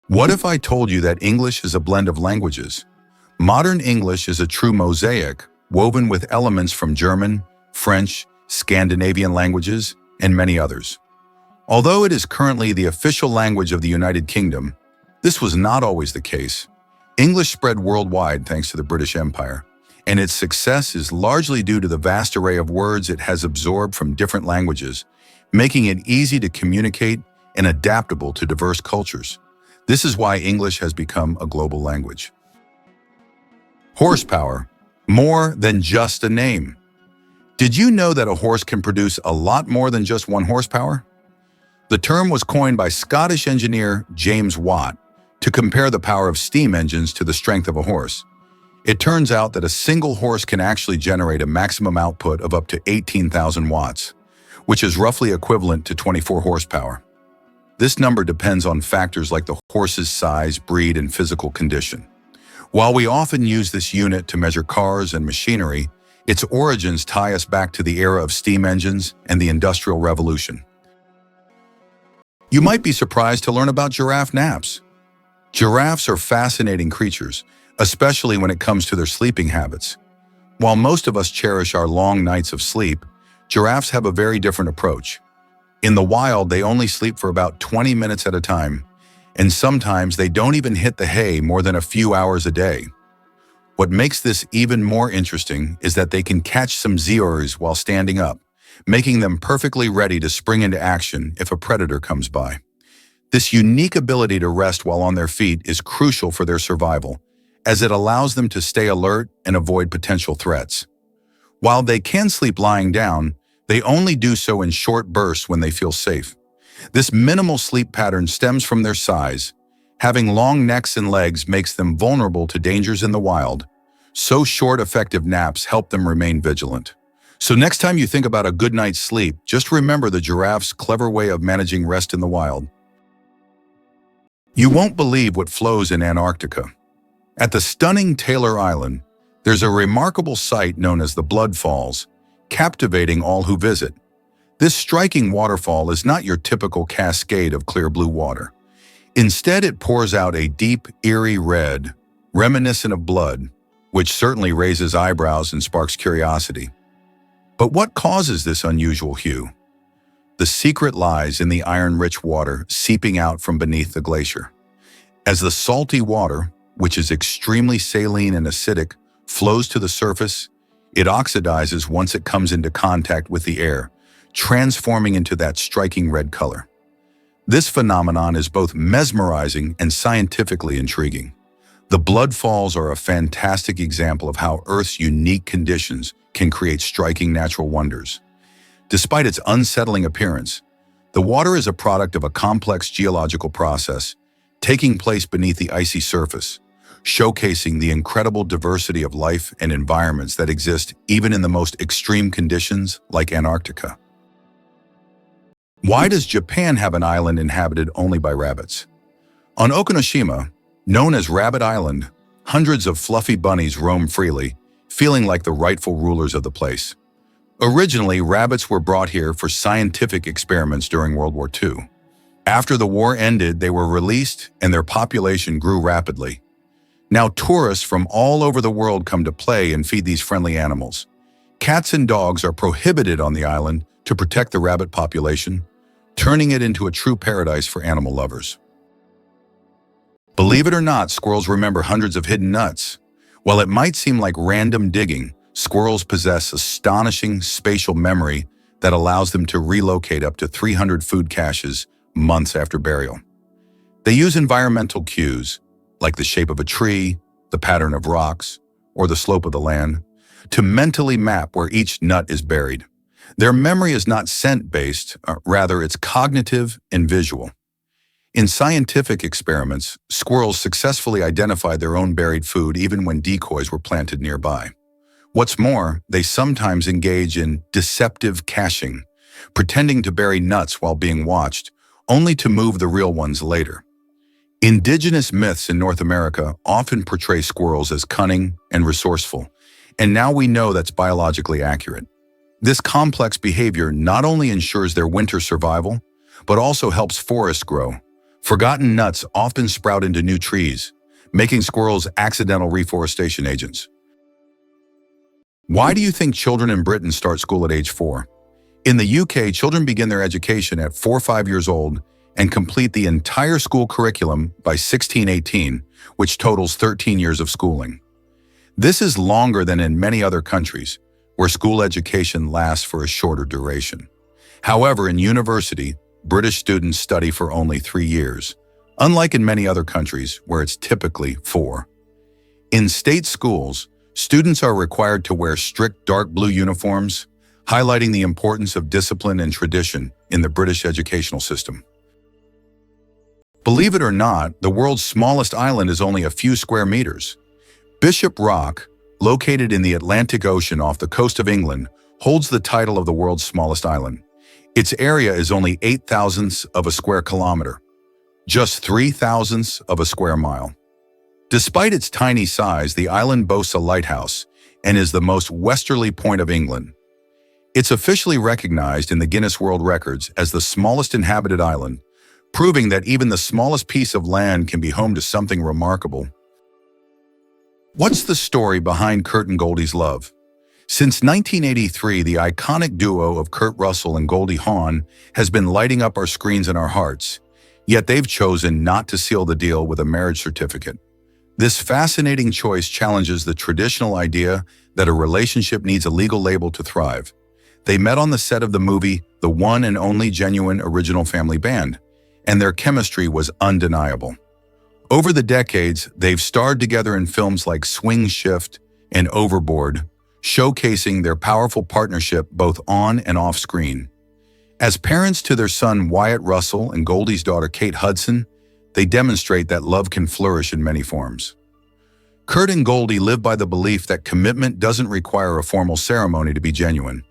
What if I told you that English is a blend of languages? Modern English is a true mosaic, woven with elements from German, French, Scandinavian languages, and many others. Although it is currently the official language of the United Kingdom, this was not always the case. English spread worldwide thanks to the British Empire, and its success is largely due to the vast array of words it has absorbed from different languages, making it easy to communicate and adaptable to diverse cultures. This is why English has become a global language. Horsepower, more than just a name. Did you know that a horse can produce a lot more than just 1 horsepower? The term was coined by Scottish engineer James Watt to compare the power of steam engines to the strength of a horse. It turns out that a single horse can actually generate a maximum output of up to 18,000 watts, which is roughly equivalent to 24 horsepower. This number depends on factors like the horse's size, breed, and physical condition. While we often use this unit to measure cars and machinery, its origins tie us back to the era of steam engines and the Industrial Revolution. You might be surprised to learn about giraffe naps. Giraffes are fascinating creatures, especially when it comes to their sleeping habits. While most of us cherish our long nights of sleep, giraffes have a very different approach. In the wild, they only sleep for about 20 minutes at a time, and sometimes they don't even hit the hay more than a few hours a day. What makes this even more interesting is that they can catch some zoories while standing up, making them perfectly ready to spring into action if a predator comes by. This unique ability to rest while on their feet is crucial for their survival, as it allows them to stay alert and avoid potential threats. While they can sleep lying down, they only do so in short bursts when they feel safe. This minimal sleep pattern stems from their size. Having long necks and legs makes them vulnerable to dangers in the wild, so short, effective naps help them remain vigilant. So next time you think about a good night's sleep, just remember the giraffe's clever way of managing rest in the wild. You won't believe what flows in Antarctica. At the stunning Taylor Island, there's a remarkable sight known as the Blood Falls, captivating all who visit. This striking waterfall is not your typical cascade of clear blue water. Instead, it pours out a deep, eerie red, reminiscent of blood, which certainly raises eyebrows and sparks curiosity. But what causes this unusual hue? The secret lies in the iron-rich water seeping out from beneath the glacier. As the salty water, which is extremely saline and acidic, flows to the surface, it oxidizes once it comes into contact with the air, transforming into that striking red color. This phenomenon is both mesmerizing and scientifically intriguing. The blood falls are a fantastic example of how Earth's unique conditions can create striking natural wonders. Despite its unsettling appearance, the water is a product of a complex geological process taking place beneath the icy surface, showcasing the incredible diversity of life and environments that exist even in the most extreme conditions like Antarctica. Why does Japan have an island inhabited only by rabbits? On Okinoshima, known as Rabbit Island, hundreds of fluffy bunnies roam freely, feeling like the rightful rulers of the place. Originally, rabbits were brought here for scientific experiments during World War II. After the war ended, they were released and their population grew rapidly. Now tourists from all over the world come to play and feed these friendly animals. Cats and dogs are prohibited on the island to protect the rabbit population, turning it into a true paradise for animal lovers. Believe it or not, squirrels remember hundreds of hidden nuts. While it might seem like random digging, squirrels possess astonishing spatial memory that allows them to relocate up to 300 food caches months after burial. They use environmental cues, like the shape of a tree, the pattern of rocks, or the slope of the land, to mentally map where each nut is buried. Their memory is not scent-based, rather it's cognitive and visual. In scientific experiments, squirrels successfully identified their own buried food even when decoys were planted nearby. What's more, they sometimes engage in deceptive caching, pretending to bury nuts while being watched, only to move the real ones later. Indigenous myths in North America often portray squirrels as cunning and resourceful, and now we know that's biologically accurate. This complex behavior not only ensures their winter survival, but also helps forests grow. Forgotten nuts often sprout into new trees, making squirrels accidental reforestation agents. Why do you think children in Britain start school at age 4? In the UK, children begin their education at 4 or 5 years old and complete the entire school curriculum by 16-18, which totals 13 years of schooling. This is longer than in many other countries, where school education lasts for a shorter duration. However, in university, British students study for only 3 years, unlike in many other countries where it's typically 4. In state schools, students are required to wear strict dark blue uniforms, highlighting the importance of discipline and tradition in the British educational system. Believe it or not, the world's smallest island is only a few square meters. Bishop Rock, located in the Atlantic Ocean off the coast of England, holds the title of the world's smallest island. Its area is only 8/1000ths of a square kilometer, just 3/1000ths of a square mile. Despite its tiny size, the island boasts a lighthouse and is the most westerly point of England. It's officially recognized in the Guinness World Records as the smallest inhabited island, proving that even the smallest piece of land can be home to something remarkable. What's the story behind Kurt and Goldie's love? Since 1983, the iconic duo of Kurt Russell and Goldie Hawn has been lighting up our screens and our hearts, yet they've chosen not to seal the deal with a marriage certificate. This fascinating choice challenges the traditional idea that a relationship needs a legal label to thrive. They met on the set of the movie The One and Only Genuine Original Family Band, and their chemistry was undeniable. Over the decades, they've starred together in films like Swing Shift and Overboard, showcasing their powerful partnership both on and off screen. As parents to their son Wyatt Russell and Goldie's daughter Kate Hudson, they demonstrate that love can flourish in many forms. Kurt and Goldie live by the belief that commitment doesn't require a formal ceremony to be genuine.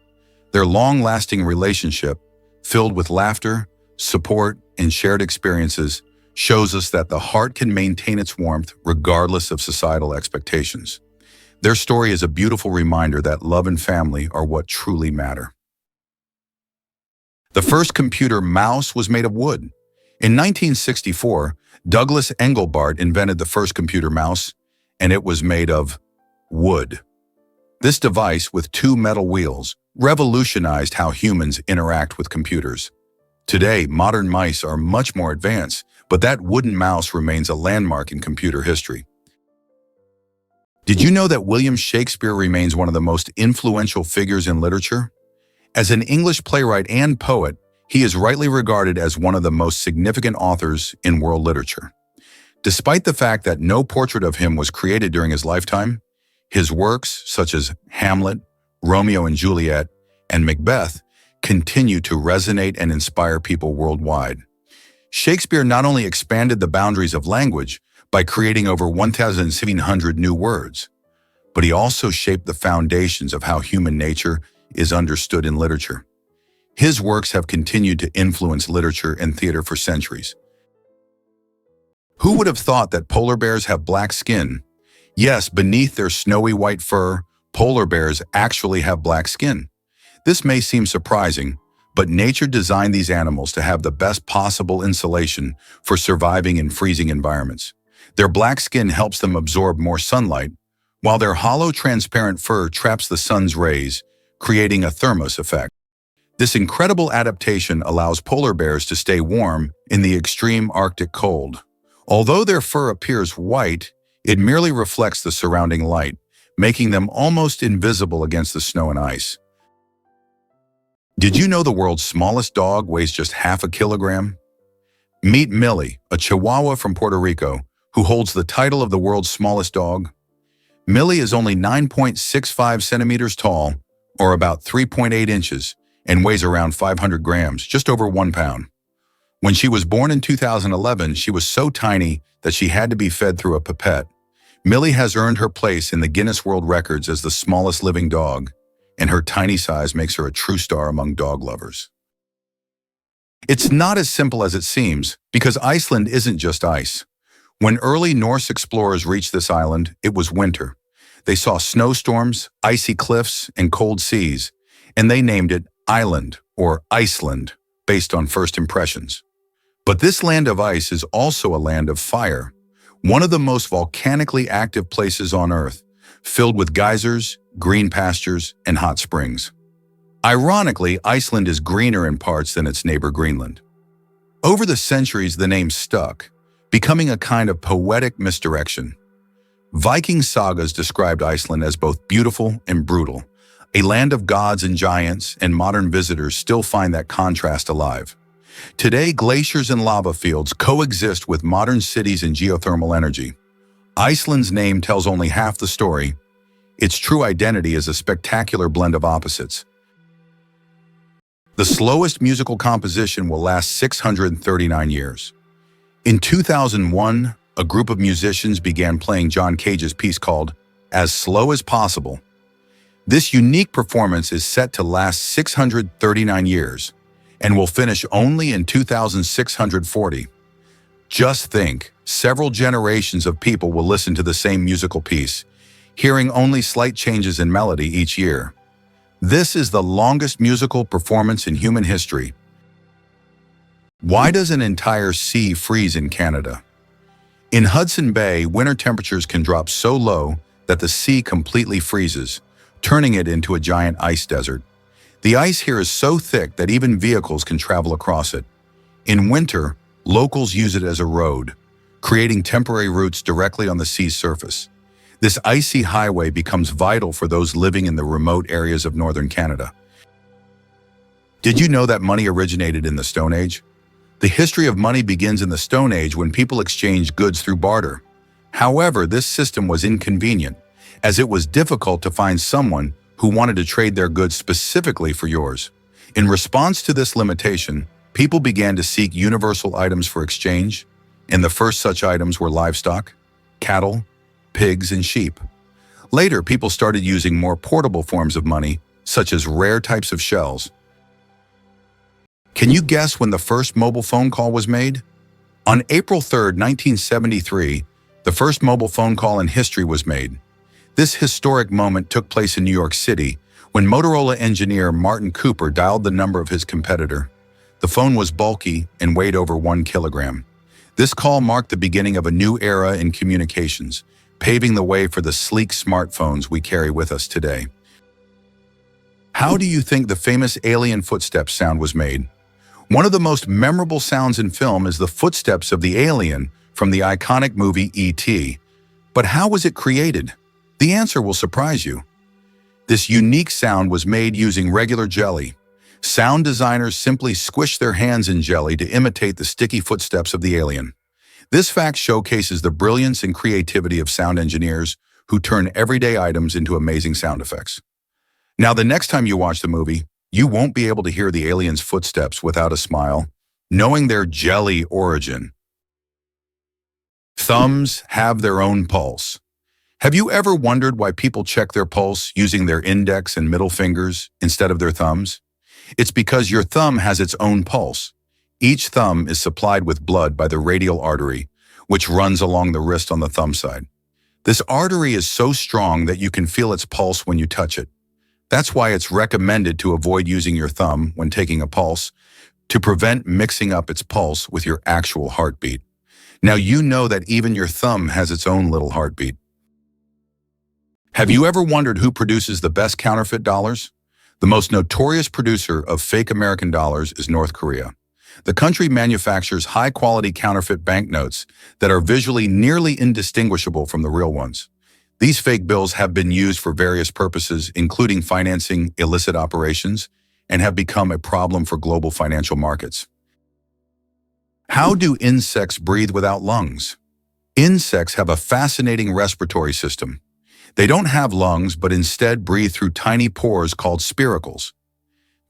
Their long-lasting relationship, filled with laughter, support, and shared experiences, shows us that the heart can maintain its warmth regardless of societal expectations. Their story is a beautiful reminder that love and family are what truly matter. The first computer mouse was made of wood. In 1964, Douglas Engelbart invented the first computer mouse, and it was made of wood. This device, with 2 metal wheels, revolutionized how humans interact with computers. Today, modern mice are much more advanced, but that wooden mouse remains a landmark in computer history. Did you know that William Shakespeare remains one of the most influential figures in literature? As an English playwright and poet, he is rightly regarded as one of the most significant authors in world literature. Despite the fact that no portrait of him was created during his lifetime, his works, such as Hamlet, Romeo and Juliet, and Macbeth, continue to resonate and inspire people worldwide. Shakespeare not only expanded the boundaries of language by creating over 1,700 new words, but he also shaped the foundations of how human nature is understood in literature. His works have continued to influence literature and theater for centuries. Who would have thought that polar bears have black skin? Yes, beneath their snowy white fur, polar bears actually have black skin. This may seem surprising, but nature designed these animals to have the best possible insulation for surviving in freezing environments. Their black skin helps them absorb more sunlight, while their hollow, transparent fur traps the sun's rays, creating a thermos effect. This incredible adaptation allows polar bears to stay warm in the extreme Arctic cold. Although their fur appears white, it merely reflects the surrounding light, making them almost invisible against the snow and ice. Did you know the world's smallest dog weighs just half a kilogram? Meet Millie, a Chihuahua from Puerto Rico, who holds the title of the world's smallest dog. Millie is only 9.65 centimeters tall, or about 3.8 inches, and weighs around 500 grams, just over 1 pound. When she was born in 2011, she was so tiny that she had to be fed through a pipette. Millie has earned her place in the Guinness World Records as the smallest living dog, and her tiny size makes her a true star among dog lovers. It's not as simple as it seems, because Iceland isn't just ice. When early Norse explorers reached this island, it was winter. They saw snowstorms, icy cliffs, and cold seas, and they named it Island, or Iceland, based on first impressions. But this land of ice is also a land of fire, one of the most volcanically active places on Earth, filled with geysers, green pastures, and hot springs. Ironically, Iceland is greener in parts than its neighbor Greenland. Over the centuries, the name stuck, becoming a kind of poetic misdirection. Viking sagas described Iceland as both beautiful and brutal, a land of gods and giants, and modern visitors still find that contrast alive. Today, glaciers and lava fields coexist with modern cities and geothermal energy. Iceland's name tells only half the story. Its true identity is a spectacular blend of opposites. The slowest musical composition will last 639 years. In 2001, a group of musicians began playing John Cage's piece called As Slow as Possible. This unique performance is set to last 639 years and will finish only in 2640. Just think, several generations of people will listen to the same musical piece, hearing only slight changes in melody each year. This is the longest musical performance in human history. Why does an entire sea freeze in Canada? In Hudson Bay, winter temperatures can drop so low that the sea completely freezes, turning it into a giant ice desert. The ice here is so thick that even vehicles can travel across it. In winter, locals use it as a road, creating temporary routes directly on the sea's surface. This icy highway becomes vital for those living in the remote areas of northern Canada. Did you know that money originated in the Stone Age? The history of money begins in the Stone Age when people exchanged goods through barter. However, this system was inconvenient, as it was difficult to find someone who wanted to trade their goods specifically for yours. In response to this limitation, people began to seek universal items for exchange, and the first such items were livestock, cattle, pigs, and sheep. Later, people started using more portable forms of money, such as rare types of shells. Can you guess when the first mobile phone call was made? On April 3, 1973, the first mobile phone call in history was made. This historic moment took place in New York City when Motorola engineer Martin Cooper dialed the number of his competitor. The phone was bulky and weighed over 1 kilogram. This call marked the beginning of a new era in communications, paving the way for the sleek smartphones we carry with us today. How do you think the famous alien footsteps sound was made? One of the most memorable sounds in film is the footsteps of the alien from the iconic movie E.T. But how was it created? The answer will surprise you. This unique sound was made using regular jelly. Sound designers simply squished their hands in jelly to imitate the sticky footsteps of the alien. This fact showcases the brilliance and creativity of sound engineers who turn everyday items into amazing sound effects. Now, the next time you watch the movie, you won't be able to hear the alien's footsteps without a smile, knowing their jelly origin. Thumbs have their own pulse. Have you ever wondered why people check their pulse using their index and middle fingers instead of their thumbs? It's because your thumb has its own pulse. Each thumb is supplied with blood by the radial artery, which runs along the wrist on the thumb side. This artery is so strong that you can feel its pulse when you touch it. That's why it's recommended to avoid using your thumb when taking a pulse to prevent mixing up its pulse with your actual heartbeat. Now you know that even your thumb has its own little heartbeat. Have you ever wondered who produces the best counterfeit dollars? The most notorious producer of fake American dollars is North Korea. The country manufactures high-quality counterfeit banknotes that are visually nearly indistinguishable from the real ones. These fake bills have been used for various purposes, including financing illicit operations, and have become a problem for global financial markets. How do insects breathe without lungs? Insects have a fascinating respiratory system. They don't have lungs, but instead breathe through tiny pores called spiracles.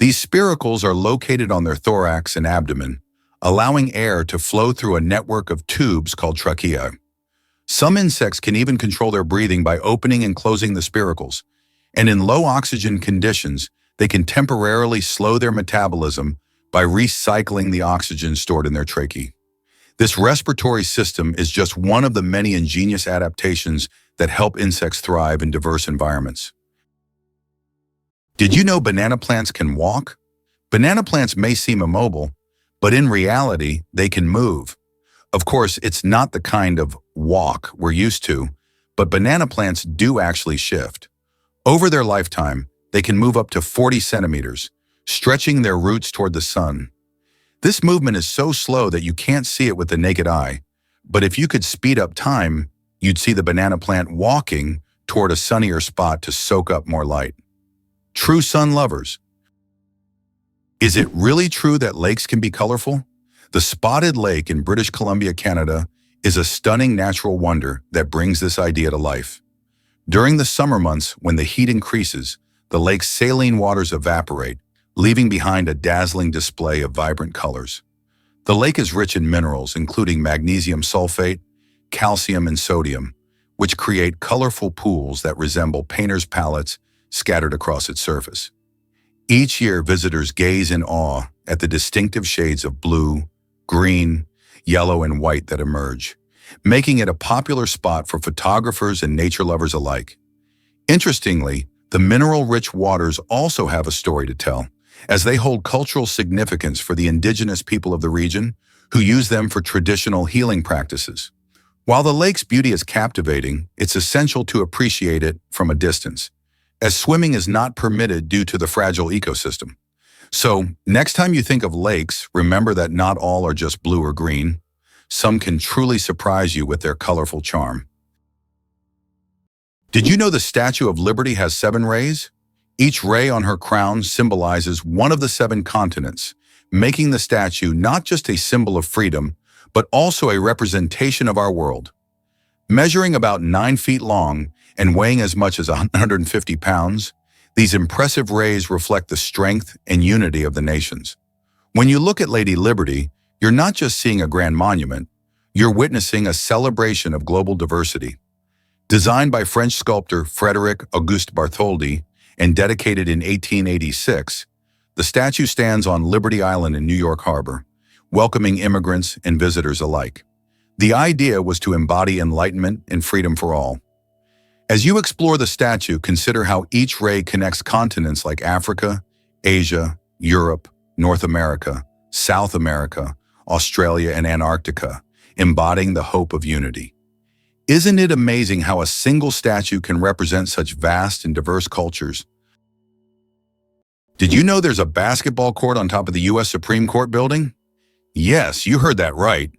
These spiracles are located on their thorax and abdomen, allowing air to flow through a network of tubes called trachea. Some insects can even control their breathing by opening and closing the spiracles, and in low oxygen conditions, they can temporarily slow their metabolism by recycling the oxygen stored in their tracheae. This respiratory system is just one of the many ingenious adaptations that help insects thrive in diverse environments. Did you know banana plants can walk? Banana plants may seem immobile, but in reality, they can move. Of course, it's not the kind of walk we're used to, but banana plants do actually shift. Over their lifetime, they can move up to 40 centimeters, stretching their roots toward the sun. This movement is so slow that you can't see it with the naked eye, but if you could speed up time, you'd see the banana plant walking toward a sunnier spot to soak up more light. True sun lovers. Is it really true that lakes can be colorful? The Spotted Lake in British Columbia, Canada, is a stunning natural wonder that brings this idea to life. During the summer months, when the heat increases, the lake's saline waters evaporate, leaving behind a dazzling display of vibrant colors. The lake is rich in minerals, including magnesium sulfate, calcium, and sodium, which create colorful pools that resemble painters' palettes scattered across its surface. Each year, visitors gaze in awe at the distinctive shades of blue, green, yellow, and white that emerge, making it a popular spot for photographers and nature lovers alike. Interestingly, the mineral-rich waters also have a story to tell, as they hold cultural significance for the indigenous people of the region who use them for traditional healing practices. While the lake's beauty is captivating, it's essential to appreciate it from a distance, as swimming is not permitted due to the fragile ecosystem. So, next time you think of lakes, remember that not all are just blue or green. Some can truly surprise you with their colorful charm. Did you know the Statue of Liberty has 7 rays? Each ray on her crown symbolizes one of the 7 continents, making the statue not just a symbol of freedom, but also a representation of our world. Measuring about 9 feet long and weighing as much as 150 pounds, these impressive rays reflect the strength and unity of the nations. When you look at Lady Liberty, you're not just seeing a grand monument, you're witnessing a celebration of global diversity. Designed by French sculptor Frédéric Auguste Bartholdi and dedicated in 1886, the statue stands on Liberty Island in New York Harbor, welcoming immigrants and visitors alike. The idea was to embody enlightenment and freedom for all. As you explore the statue, consider how each ray connects continents like Africa, Asia, Europe, North America, South America, Australia, and Antarctica, embodying the hope of unity. Isn't it amazing how a single statue can represent such vast and diverse cultures? Did you know there's a basketball court on top of the U.S. Supreme Court building? Yes, you heard that right.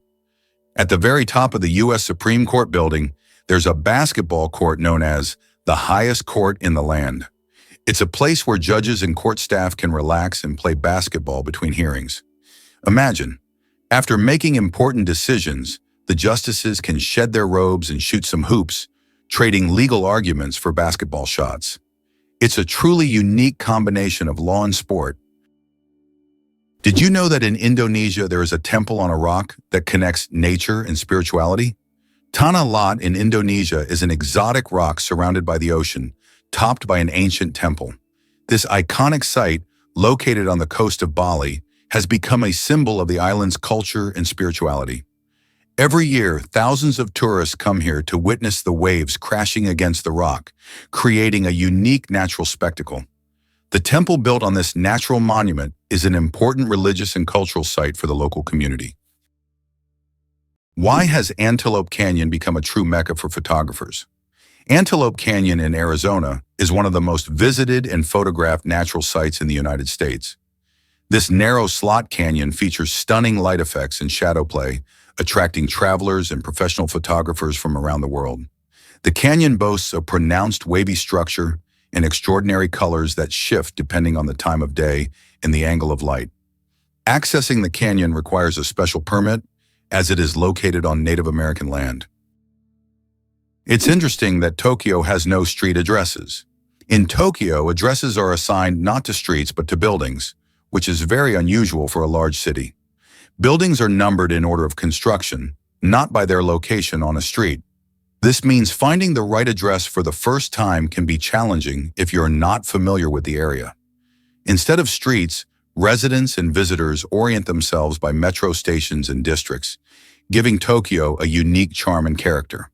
At the very top of the U.S. Supreme Court building, there's a basketball court known as the highest court in the land. It's a place where judges and court staff can relax and play basketball between hearings. Imagine, after making important decisions, the justices can shed their robes and shoot some hoops, trading legal arguments for basketball shots. It's a truly unique combination of law and sport. Did you know that in Indonesia there is a temple on a rock that connects nature and spirituality? Tanah Lot in Indonesia is an exotic rock surrounded by the ocean, topped by an ancient temple. This iconic site, located on the coast of Bali, has become a symbol of the island's culture and spirituality. Every year, thousands of tourists come here to witness the waves crashing against the rock, creating a unique natural spectacle. The temple built on this natural monument is an important religious and cultural site for the local community. Why has Antelope Canyon become a true mecca for photographers? Antelope Canyon in Arizona is one of the most visited and photographed natural sites in the United States. This narrow slot canyon features stunning light effects and shadow play, attracting travelers and professional photographers from around the world. The canyon boasts a pronounced wavy structure and extraordinary colors that shift depending on the time of day and the angle of light. Accessing the canyon requires a special permit, as it is located on Native American land. It's interesting that Tokyo has no street addresses. In Tokyo, addresses are assigned not to streets but to buildings, which is very unusual for a large city. Buildings are numbered in order of construction, not by their location on a street. This means finding the right address for the first time can be challenging if you're not familiar with the area. Instead of streets, residents and visitors orient themselves by metro stations and districts, giving Tokyo a unique charm and character.